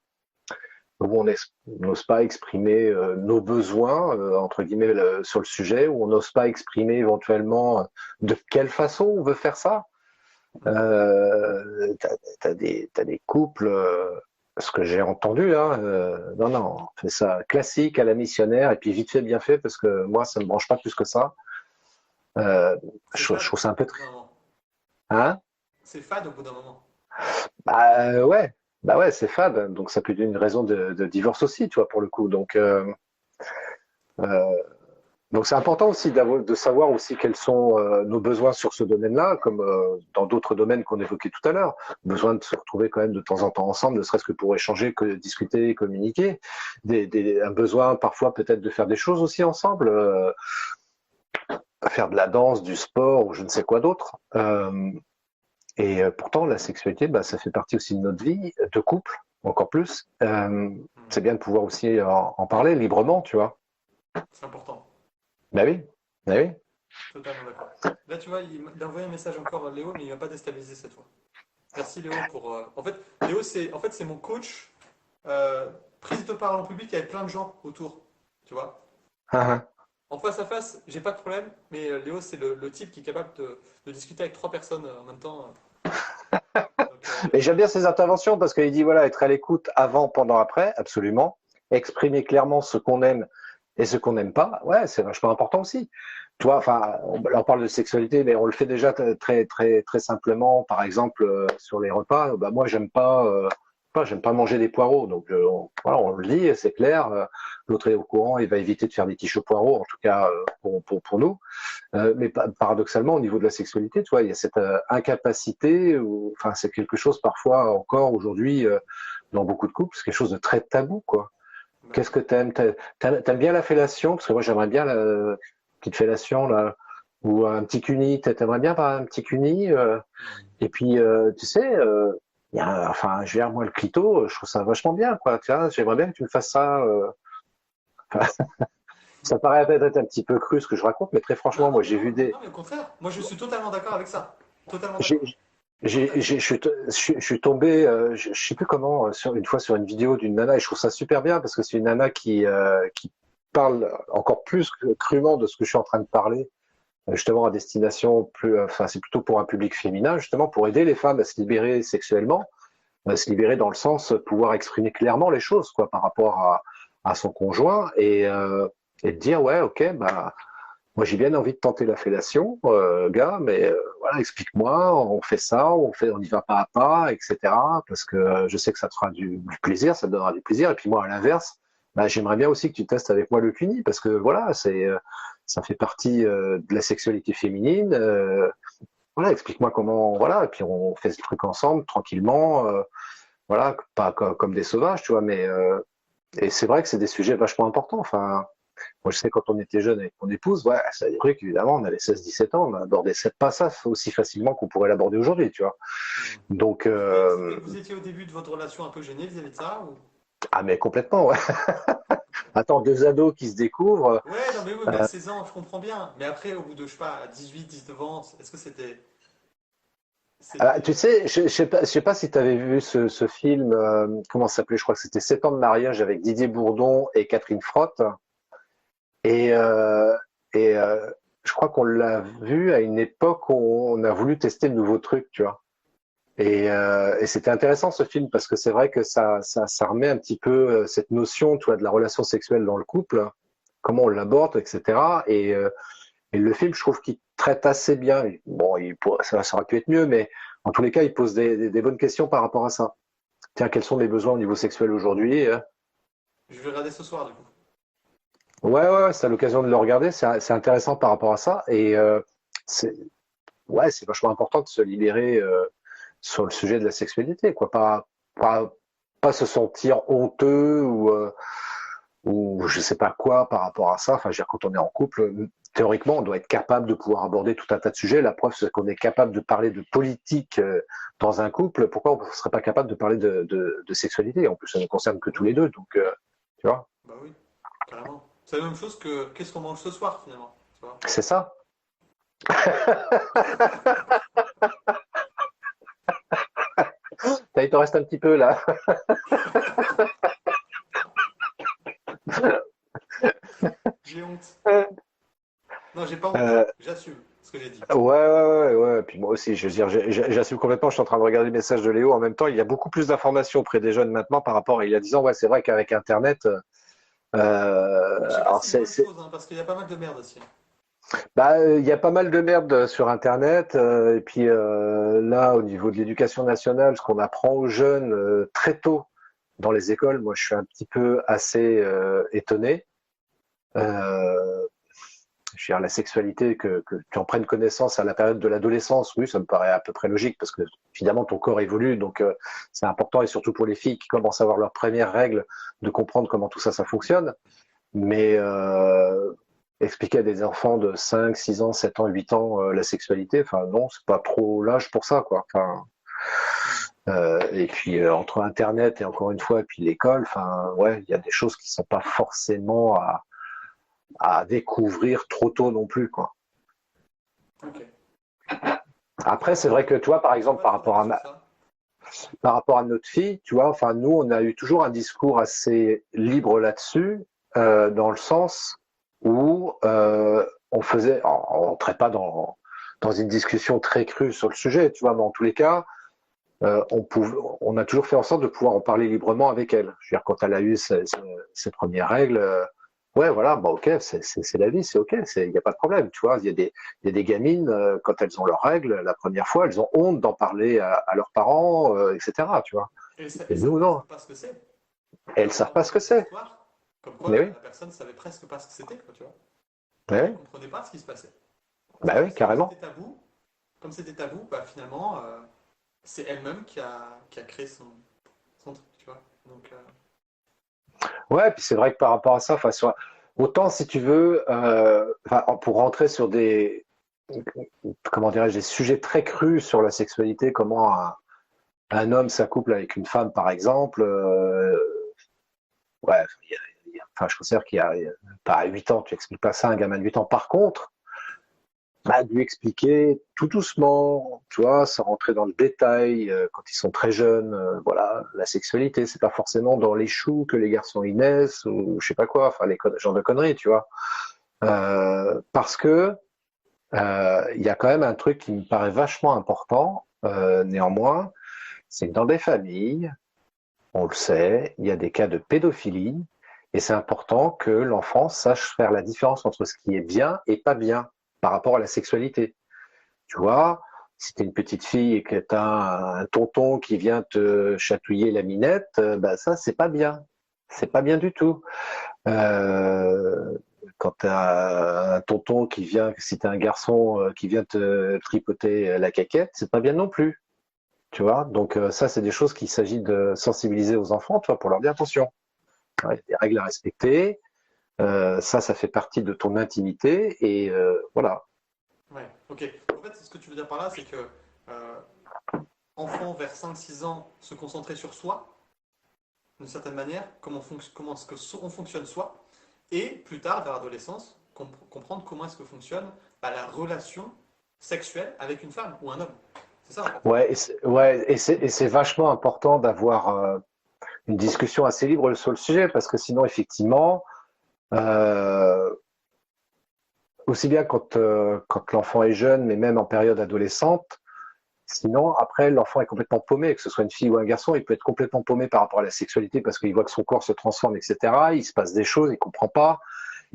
où on n'ose pas exprimer nos besoins, entre guillemets, sur le sujet, où on n'ose pas exprimer éventuellement de quelle façon on veut faire ça. T'as des couples. ce que j'ai entendu, hein, non, non, on fait ça classique à la missionnaire et puis vite fait, bien fait, parce que moi, ça me branche pas plus que ça. Euh, C'est je fade trouve ça un peu au bout d'un moment. hein? C'est fade au bout d'un moment. Ouais, bah ouais, c'est fade, donc ça peut être une raison de divorce aussi, tu vois, pour le coup. Euh, donc c'est important aussi de savoir aussi quels sont nos besoins sur ce domaine-là, comme dans d'autres domaines qu'on évoquait tout à l'heure. Besoin de se retrouver quand même de temps en temps ensemble, ne serait-ce que pour échanger, que discuter, communiquer. Un besoin parfois peut-être de faire des choses aussi ensemble, faire de la danse, du sport ou je ne sais quoi d'autre. Pourtant, la sexualité, bah, ça fait partie aussi de notre vie, de couple, encore plus. Hmm. C'est bien de pouvoir aussi en parler librement, tu vois. C'est important. Bah oui, bah oui. Totalement d'accord. Là, tu vois, il a envoyé un message encore à Léo, mais il m'a pas déstabilisé cette fois. Merci Léo pour. En fait, Léo, c'est mon coach. euh, Prise de parole en public avec plein de gens autour. Tu vois? En face à face, j'ai pas de problème, mais Léo, c'est le type qui est capable de discuter avec trois personnes en même temps. Donc, Mais j'aime bien ces interventions parce qu'il dit voilà, être à l'écoute avant, pendant, après, absolument. Exprimer clairement ce qu'on aime et ce qu'on n'aime pas, ouais, c'est vachement important aussi. Toi, enfin, on parle de sexualité, mais on le fait déjà très, très, très simplement. Par exemple, sur les repas, bah moi, j'aime pas manger des poireaux. Donc, voilà, on le dit, c'est clair. L'autre est au courant, il va éviter de faire des quiches aux poireaux, en tout cas pour nous. Mais paradoxalement, au niveau de la sexualité, tu vois, il y a cette incapacité, enfin, c'est quelque chose parfois encore aujourd'hui dans beaucoup de couples, c'est quelque chose de très tabou, quoi. bah Qu'est-ce oui. que t'aimes? T'aimes bien la fellation? Parce que moi, j'aimerais bien la petite fellation, là, ou un petit cuni. T'aimerais bien par un petit cuni? Hmm. Et puis, tu sais, enfin, je veux dire, moi, le clito, je trouve ça vachement bien, quoi. Tu vois, j'aimerais bien que tu me fasses ça. Ça paraît peut-être être un petit peu cru ce que je raconte, mais très Non, franchement, non, moi, mais j'ai non, vu des, non, mais au contraire. Moi, je suis totalement d'accord avec ça. Totalement J'ai, d'accord. Totalement. je suis tombé, je sais plus comment, une fois sur une vidéo d'une nana, et je trouve ça super bien parce que c'est une nana qui parle encore plus crûment de ce que je suis en train de parler, justement à destination plus, enfin c'est plutôt pour un public féminin, justement pour aider les femmes à se libérer sexuellement, à se libérer dans le sens pouvoir exprimer clairement les choses, quoi, par rapport à son conjoint et de dire ouais, ok, bah moi, j'ai bien envie de tenter la fellation, gars, mais voilà, explique-moi, on fait ça, on y va pas à pas, etc. Parce que je sais que ça te fera du plaisir, ça te donnera du plaisir. Et puis moi, à l'inverse, bah, j'aimerais bien aussi que tu testes avec moi le cuni, parce que voilà, ça fait partie de la sexualité féminine. Voilà, explique-moi comment, voilà, et puis on fait ce truc ensemble, tranquillement, voilà, pas comme des sauvages, tu vois, mais et c'est vrai que c'est des sujets vachement importants. Enfin, moi, je sais, quand on était jeune avec mon épouse, ouais, c'est des trucs, évidemment, on avait 16-17 ans, on abordait pas ça aussi facilement qu'on pourrait l'aborder aujourd'hui, tu vois. Hmm. Donc, Et vous étiez au début de votre relation un peu gêné vis-à-vis de ça ou... ah, mais complètement, ouais. Attends, deux ados qui se découvrent. Ouais, non, mais oui, mais à 16 ans, je comprends bien. Mais après, au bout de, je sais pas, à 18, 19 ans, est-ce que c'était. Tu C'était. sais, je sais pas si tu avais vu ce film, comment ça s'appelait, je crois que c'était 7 ans de mariage avec Didier Bourdon et Catherine Frotte. Et, euh, et je crois qu'on l'a vu à une époque où on a voulu tester de nouveaux trucs, tu vois. Et c'était intéressant ce film parce que c'est vrai que ça remet un petit peu cette notion, tu vois, de la relation sexuelle dans le couple, comment on l'aborde, etc. Et le film, je trouve qu'il traite assez bien. Bon, ça aurait pu être mieux, mais en tous les cas, il pose des bonnes questions par rapport à ça. Tiens, quels sont les besoins au niveau sexuel aujourd'hui? Je vais regarder ce soir, du coup. Ouais, ouais, ouais, c'est l'occasion de le regarder. C'est intéressant par rapport à ça. C'est, ouais, c'est vachement important de se libérer sur le sujet de la sexualité, quoi. Pas, pas se sentir honteux ou je sais pas quoi par rapport à ça. Enfin, je veux dire, quand on est en couple, théoriquement, on doit être capable de pouvoir aborder tout un tas de sujets. La preuve, c'est qu'on est capable de parler de politique dans un couple. Pourquoi on ne serait pas capable de parler de sexualité? En plus, ça ne concerne que Bah tous oui, les deux. Donc, tu vois, bah oui, carrément. C'est la même chose que qu'est-ce qu'on mange ce soir, finalement. Tu vois. c'est ça. Il t'en reste un petit peu là. J'ai honte. Non, j'ai pas honte. Euh, J'assume ce que j'ai dit. ouais, ouais, ouais, ouais. Puis moi, aussi. Je veux dire, j'assume complètement. Je suis en train de regarder le message de Léo en même temps. Il y a beaucoup plus d'informations auprès des jeunes maintenant par rapport à il y a 10 ans. Ouais, c'est vrai qu'avec Internet, Mais je sais pas alors si c'est une bonne chose, hein, parce qu'il y a pas mal de merde aussi. bah, il y a pas mal de merde sur Internet. Et puis là, au niveau de l'éducation nationale, ce qu'on apprend aux jeunes très tôt dans les écoles, moi, je suis un petit peu assez étonné. Euh, Je veux dire, la sexualité, que tu en prennes connaissance à la période de l'adolescence, oui, ça me paraît à peu près logique parce que finalement ton corps évolue, donc c'est important et surtout pour les filles qui commencent à avoir leurs premières règles de comprendre comment tout ça, ça fonctionne. Mais expliquer à des enfants de 5, 6 ans, 7 ans, 8 ans la sexualité, enfin non, c'est pas trop l'âge pour ça, quoi. Enfin, Hmm. et puis entre Internet et encore une fois, et puis l'école, enfin ouais, il y a des choses qui sont pas forcément à découvrir trop tôt non plus, quoi. Ok. Après, c'est Ouais, vrai que toi, par je suis exemple, pas trop d'accord sur ça. par rapport à notre fille, tu vois, enfin, nous, on a eu toujours un discours assez libre là-dessus, dans le sens où on faisait, on rentrait pas dans une discussion très crue sur le sujet, tu vois, mais en tous les cas, on a toujours fait en sorte de pouvoir en parler librement avec elle. Je veux dire, quand elle a eu ses premières règles, ouais, voilà, bah ok, c'est la vie, c'est ok, il n'y a pas de problème, tu vois. Il y a des gamines, quand elles ont leurs règles, la première fois, elles ont honte d'en parler à leurs parents, etc., tu vois. Et Et nous, elles non, savent pas ce que c'est. elles J'ai savent pas ce entendu que des c'est. histoires comme quoi Mais oui, la personne savait presque pas ce que c'était, quoi, tu vois. mais Elle oui, comprenait pas ce qui se passait. bah oui, carrément. Comme c'était tabou, bah finalement, c'est elle-même qui a créé son truc, tu vois. Donc, Ouais, puis c'est vrai que par rapport à ça, enfin, autant si tu veux, enfin, pour rentrer sur comment dirais-je, des sujets très crus sur la sexualité, comment un homme s'accouple avec une femme, par exemple, ouais, enfin, je considère qu'il y a, pas à 8 ans, tu expliques pas ça à un gamin de 8 ans. Par contre, bah, de lui expliquer tout doucement, tu vois, sans rentrer dans le détail, quand ils sont très jeunes, voilà, la sexualité, c'est pas forcément dans les choux que les garçons y naissent, ou je sais pas quoi, enfin, genre de conneries, tu vois. Parce que il y a quand même un truc qui me paraît vachement important, néanmoins, c'est que dans des familles, on le sait, il y a des cas de pédophilie, et c'est important que l'enfant sache faire la différence entre ce qui est bien et pas bien par rapport à la sexualité. Tu vois, si t'es une petite fille et que t'as un tonton qui vient te chatouiller la minette, bah ça c'est pas bien, c'est pas bien du tout. Euh, Quand t'as un tonton qui vient, si t'as un garçon qui vient te tripoter la caquette, c'est pas bien non plus. Tu vois, donc ça, c'est des choses qu'il s'agit de sensibiliser aux enfants, tu vois, pour leur dire attention. Ouais, il y a des règles à respecter. Ça fait partie de ton intimité et voilà. ouais, ok. En fait, ce que tu veux dire par là, c'est que euh, enfant vers 5 6 ans se concentrer sur soi, d'une certaine manière, comment est-ce que on fonctionne soi, et plus tard, vers l'adolescence, comprendre comment est-ce que fonctionne bah, la relation sexuelle avec une femme ou un homme. C'est ça, en fait. Ouais, ouais, et c'est vachement important d'avoir une discussion assez libre sur le sujet parce que sinon, effectivement, euh, aussi bien quand l'enfant est jeune, mais même en période adolescente, sinon, après, l'enfant est complètement paumé, que ce soit une fille ou un garçon, il peut être complètement paumé par rapport à la sexualité parce qu'il voit que son corps se transforme, etc. Il se passe des choses, il comprend pas.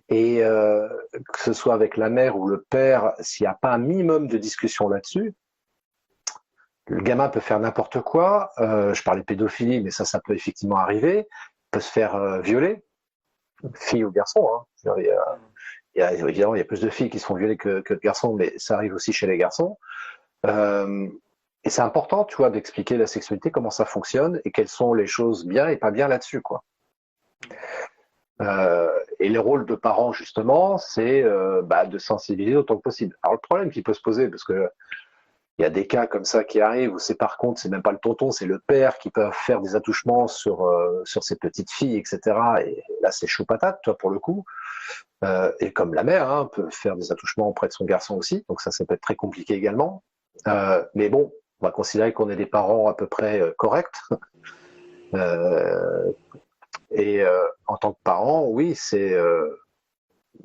Et que ce soit avec la mère ou le père, s'il n'y a pas un minimum de discussion là-dessus, le gamin peut faire n'importe quoi. Je parlais de pédophilie, mais ça peut effectivement arriver. Il peut se faire violer, fille ou garçon. Hein. Hmm. Évidemment, il y a plus de filles qui sont violées que de garçons, mais ça arrive aussi chez les garçons. Euh, et c'est important, tu vois, d'expliquer la sexualité, comment ça fonctionne et quelles sont les choses bien et pas bien là-dessus, quoi. Hmm. Et le rôle de parents, justement, c'est bah, de sensibiliser autant que possible. Alors, le problème qui peut se poser, parce que il y a des cas comme ça qui arrivent où c'est par contre, c'est même pas le tonton, c'est le père qui peut faire des attouchements sur ses petites filles, etc. Et là, c'est chaud patate, toi, pour le coup. Et comme la mère hein, peut faire des attouchements auprès de son garçon aussi, donc ça peut être très compliqué également. Mais bon, on va considérer qu'on est des parents à peu près corrects. Euh, et en tant que parent, oui, c'est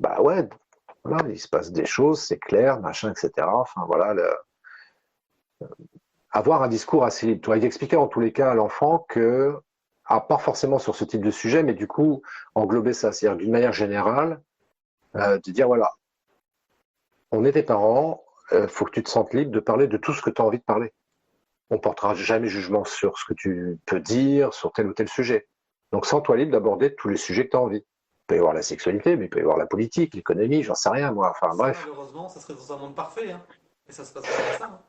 bah ouais, voilà, il se passe des choses, c'est clair, machin, etc. Enfin voilà, avoir un discours assez libre. Tu vois, d'expliquer en tous les cas à l'enfant que, pas forcément sur ce type de sujet, mais du coup, englober ça, c'est-à-dire d'une manière générale, de dire voilà, on est tes parents, faut que tu te sentes libre de parler de tout ce que tu as envie de parler. On portera jamais jugement sur ce que tu peux dire, sur tel ou tel sujet. Donc, sens-toi libre d'aborder tous les sujets que tu as envie. Il peut y avoir la sexualité, mais il peut y avoir la politique, l'économie, j'en sais rien, moi. Enfin, Ça, bref. malheureusement, ça serait dans un monde parfait, hein. Et ça se passe pas comme ça, hein.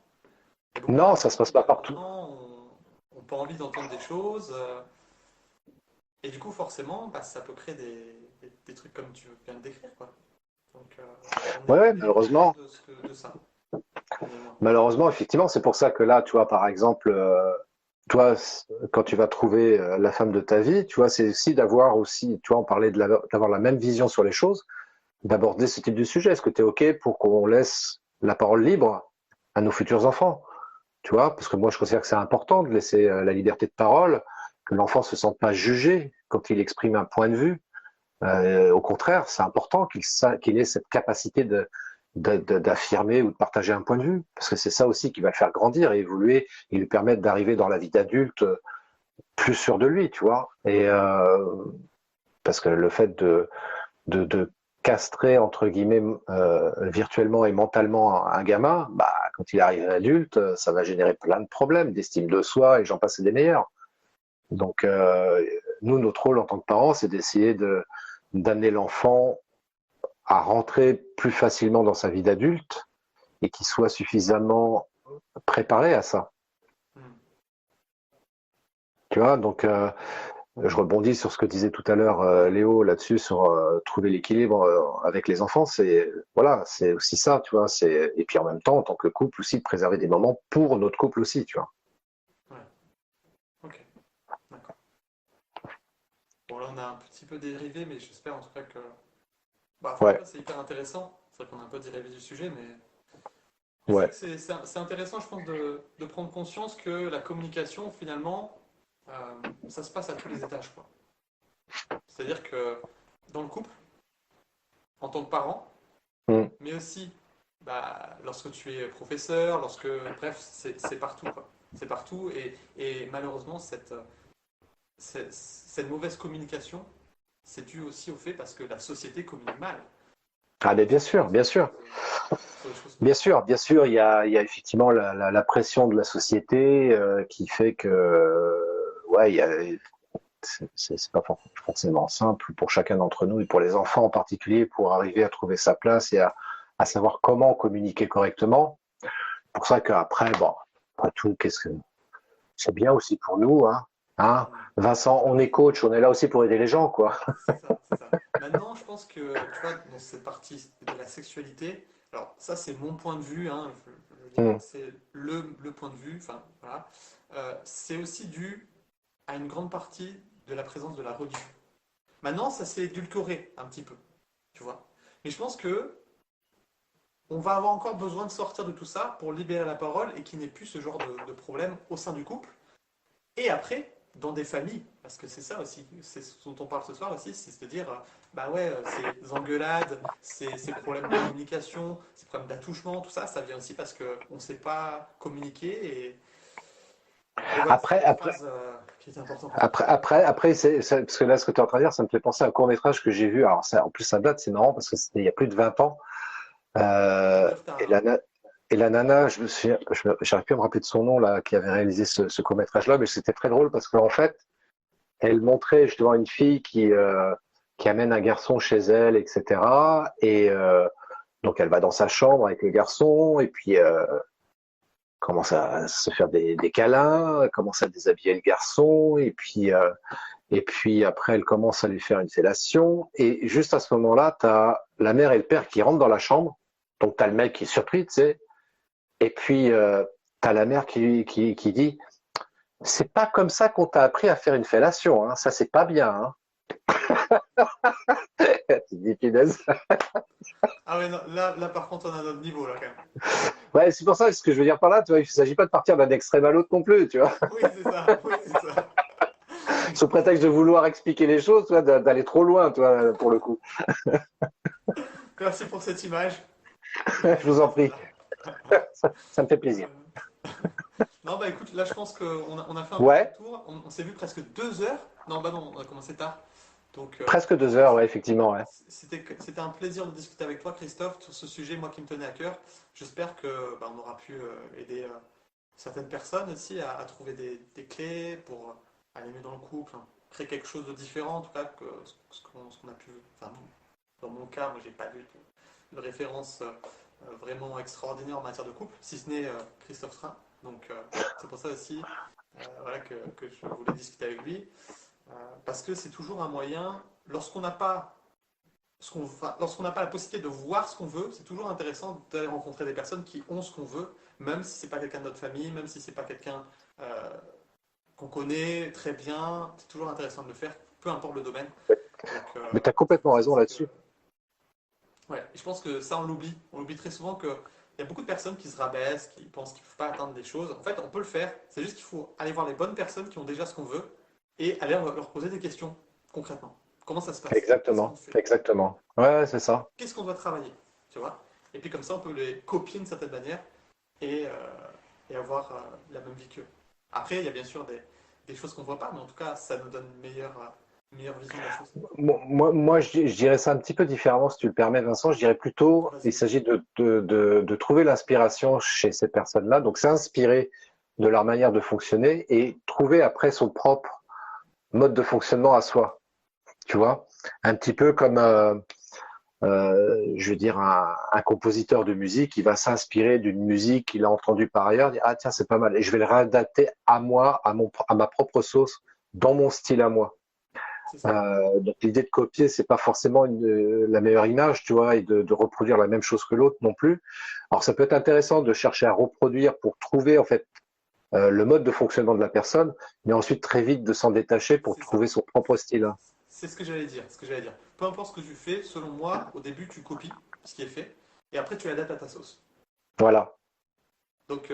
Il y a beaucoup de Non, ça parents se passe qui, pas partout. malheureusement, ont pas envie d'entendre des choses. Et du coup, forcément, bah, ça peut créer des trucs comme tu viens de décrire, quoi. Donc, Ouais, ouais, on est conscient malheureusement. de ça, on et moi. Malheureusement, effectivement, c'est pour ça que là, tu vois, par exemple, toi, quand tu vas trouver la femme de ta vie, tu vois, c'est aussi d'avoir aussi, tu vois, on parlait d'avoir la même vision sur les choses, d'aborder ce type de sujet. Est-ce que tu es OK pour qu'on laisse la parole libre à nos futurs enfants? Tu vois, parce que moi, je considère que c'est important de laisser la liberté de parole, que l'enfant se sente pas jugé quand il exprime un point de vue. Au contraire, c'est important qu'il ait cette capacité d'affirmer ou de partager un point de vue, parce que c'est ça aussi qui va le faire grandir et évoluer et lui permettre d'arriver dans la vie d'adulte plus sûr de lui, tu vois. Et parce que le fait de castrer entre guillemets virtuellement et mentalement un gamin, bah quand il arrive adulte, ça va générer plein de problèmes d'estime de soi et j'en passe des meilleurs. Donc nous, notre rôle en tant que parents, c'est d'essayer d'amener l'enfant à rentrer plus facilement dans sa vie d'adulte et qu'il soit suffisamment préparé à ça. Hmm. Tu vois, donc je rebondis sur ce que disait tout à l'heure Léo là-dessus sur trouver l'équilibre avec les enfants. C'est voilà, c'est aussi ça, tu vois. C'est et puis en même temps, en tant que couple aussi, de préserver des moments pour notre couple aussi, tu vois. Ouais, ok, d'accord. Bon, là, on a un petit peu dérivé, mais j'espère en tout cas que. Bah, Ouais, franchement, c'est hyper intéressant. C'est vrai qu'on a un peu dérivé du sujet, mais c'est vrai ouais. que c'est intéressant, je pense, de prendre conscience que la communication, finalement, ça se passe à tous les étages, quoi. C'est-à-dire que dans le couple, en tant que parent, Mm. mais aussi bah, lorsque tu es professeur, bref, c'est partout, quoi. C'est partout, et malheureusement, cette mauvaise communication, c'est dû aussi au fait parce que la société communique mal Ah mais bien sûr, bien sur sûr. sur les choses comme Bien ça. sûr, bien sûr, il y a effectivement la pression de la société qui fait que, ouais, c'est pas forcément simple pour chacun d'entre nous et pour les enfants en particulier pour arriver à trouver sa place et à savoir comment communiquer correctement. Pour ça qu'après, bon, après tout, qu'est-ce que c'est bien aussi pour nous, hein, hein. Hmm. Vincent, on est coach, on est là aussi pour aider les gens, quoi. C'est ça, c'est ça. Maintenant, je pense que, tu vois, dans cette partie de la sexualité, alors ça, c'est mon point de vue, hein, je veux dire, Mm. c'est le point de vue, enfin, voilà. C'est aussi dû à une grande partie de la présence de la religion. Maintenant, ça s'est édulcoré un petit peu, tu vois. Mais je pense que on va avoir encore besoin de sortir de tout ça pour libérer la parole et qu'il n'y ait plus ce genre de problème au sein du couple. Et après, dans des familles, parce que c'est ça aussi, c'est ce dont on parle ce soir aussi, c'est de dire, bah ouais, ces engueulades, ces problèmes de communication, ces problèmes d'attouchement, tout ça, ça vient aussi parce qu'on ne sait pas communiquer. Et voilà, Après, c'était la après, phrase qui était importante. après, parce que là, ce que tu es en train de dire, ça me fait penser à un court-métrage que j'ai vu. Alors, ça, en plus, ça date, c'est marrant parce que c'était il y a plus de 20 ans. Ça veut Euh, dire que et t'as. la, na- et la nana, j'arrive plus à me rappeler de son nom là, qui avait réalisé ce court-métrage-là, mais c'était très drôle parce qu'en fait, elle montrait justement une fille qui amène un garçon chez elle, etc. Et donc elle va dans sa chambre avec le garçon et puis commence à se faire des câlins, elle commence à déshabiller le garçon et puis après elle commence à lui faire une fellation et juste à ce moment-là, t'as la mère et le père qui rentrent dans la chambre. Donc t'as le mec qui est surpris, tu sais, et puis t'as la mère qui dit c'est pas comme ça qu'on t'a appris à faire une fellation, hein. Ça c'est pas bien, hein. Tu dis punaise. Ah ouais, non, là par contre, on a notre niveau, là, quand même. Ouais, c'est pour ça ce que je veux dire par là, tu vois, il ne s'agit pas de partir d'un extrême à l'autre non plus, tu vois. Oui, c'est ça, oui, c'est ça. Sous prétexte de vouloir expliquer les choses, tu vois, d'aller trop loin, tu vois, pour le coup. Merci pour cette image. Je Je vais vous en noter prie, celle-là. ça me fait plaisir. Non, bah écoute, là je pense qu'on a fait un peu fait le Ouais, tour. On s'est vu presque 2 heures. Non, bah non, on a commencé tard. Donc presque 2 heures, ouais, effectivement, ouais. c'était un plaisir de discuter avec toi, Christophe, sur ce sujet, moi qui me tenait à cœur. J'espère que bah, on aura pu aider certaines personnes aussi à trouver des clés pour aller mieux dans le couple, hein, créer quelque chose de différent, en tout cas, que ce qu'on a pu. Enfin, dans mon cas, moi j'ai pas du tout de référence vraiment extraordinaire en matière de couple, si ce n'est Christophe Train. Donc c'est pour ça aussi voilà, que je voulais discuter avec lui. Parce que c'est toujours un moyen, lorsqu'on n'a pas la possibilité de voir ce qu'on veut, c'est toujours intéressant d'aller rencontrer des personnes qui ont ce qu'on veut, même si c'est pas quelqu'un de notre famille, même si c'est pas quelqu'un euh, qu'on connaît très bien, c'est toujours intéressant de le faire, peu importe le domaine. Donc Mais tu as c'est pour complètement ça raison aussi que, là-dessus. ouais, je pense que ça on l'oublie. On oublie très souvent qu'il y a beaucoup de personnes qui se rabaissent, qui pensent qu'ils ne peuvent pas atteindre des choses. En fait, on peut le faire. C'est juste qu'il faut aller voir les bonnes personnes qui ont déjà ce qu'on veut et aller leur poser des questions concrètement. Comment ça se passe? Qu'est-ce qu'on Exactement, fait? exactement. Ouais, c'est ça. Qu'est-ce qu'on doit travailler? Tu vois? Et puis comme ça, on peut les copier d'une certaine manière et, euh, et avoir la même vie qu'eux. Après, il y a bien sûr des choses qu'on ne voit pas, mais en tout cas, ça nous donne une meilleure vision de la chose. Moi, je dirais ça un petit peu différemment, si tu le permets, Vincent. Je dirais plutôt, il Vas-y. s'agit de trouver l'inspiration chez ces personnes-là. Donc, s'inspirer de leur manière de fonctionner et trouver après son propre mode de fonctionnement à soi. Tu vois, un petit peu comme, je veux dire, un compositeur de musique, il va s'inspirer d'une musique qu'il a entendue par ailleurs, dire, ah tiens, c'est pas mal, et je vais le réadapter à moi, à ma propre sauce, dans mon style à moi. C'est ça. Donc l'idée de copier, c'est pas forcément la meilleure image, tu vois, et de reproduire la même chose que l'autre non plus. Alors ça peut être intéressant de chercher à reproduire pour trouver en fait le mode de fonctionnement de la personne, mais ensuite très vite de s'en détacher pour C'est ça. trouver son propre style. C'est ce que j'allais dire. Ce que j'allais dire. Peu importe ce que tu fais, selon moi, au début, tu copies ce qui est fait et après, tu l'adaptes à ta sauce. Voilà. Donc,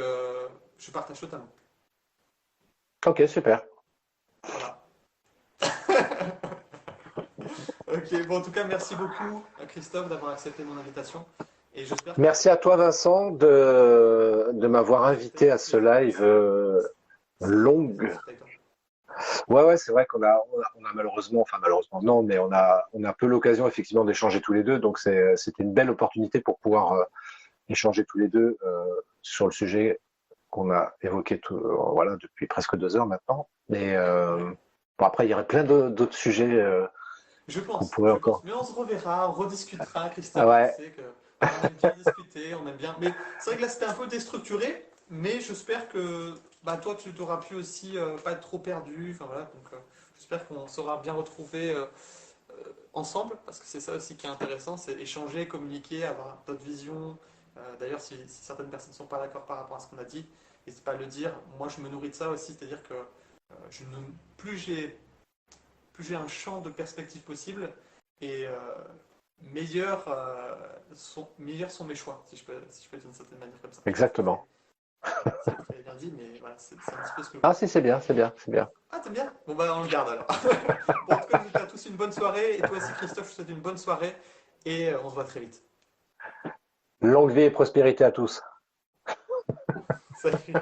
je partage totalement. Ok, super. Voilà. Ok, bon, en tout cas, merci beaucoup, Christophe, d'avoir accepté mon invitation. Et j'espère que Merci à toi, Vincent, de m'avoir c'était invité avec à ce plaisir live aussi. C'était vraiment un long. plaisir de discuter avec toi. Ouais, ouais, c'est vrai qu'on a malheureusement, enfin malheureusement non, mais on a peu l'occasion effectivement d'échanger tous les deux, donc c'était une belle opportunité pour pouvoir échanger tous les deux sur le sujet qu'on a évoqué voilà, depuis presque 2 heures maintenant. Et Ouais. bon, après, il y aurait plein d'autres sujets Je qu'on pense, pourrait je pense. encore. Mais on se reverra, on rediscutera, Ah Christophe. Tu ouais, sais que on aime bien discuter, on aime bien. Mais c'est vrai que là, c'était un peu déstructuré. Mais j'espère que bah, toi, tu t'auras pu aussi pas être trop perdu. Enfin voilà, donc j'espère qu'on saura bien retrouver ensemble, parce que c'est ça aussi qui est intéressant, c'est échanger, communiquer, avoir d'autres visions. D'ailleurs, si certaines personnes ne sont pas d'accord par rapport à ce qu'on a dit, n'hésite pas à le dire. Moi, je me nourris de ça aussi, c'est-à-dire que je ne, plus j'ai un champ de perspectives possibles et meilleurs sont mes choix, si je peux dire d'une certaine manière comme ça. Je sais pas si exactement. c'est très bien dit, mais voilà, c'est un petit peu ce que je Ah vois. si, c'est bien, c'est bien, c'est bien. Ah, t'aimes bien? Bon, bah, on le garde alors. Bon, en tout cas, je vous souhaite à tous une bonne soirée. Et toi aussi, Christophe, je te souhaite une bonne soirée. Et on se voit très vite. Longue vie et prospérité à tous. Salut!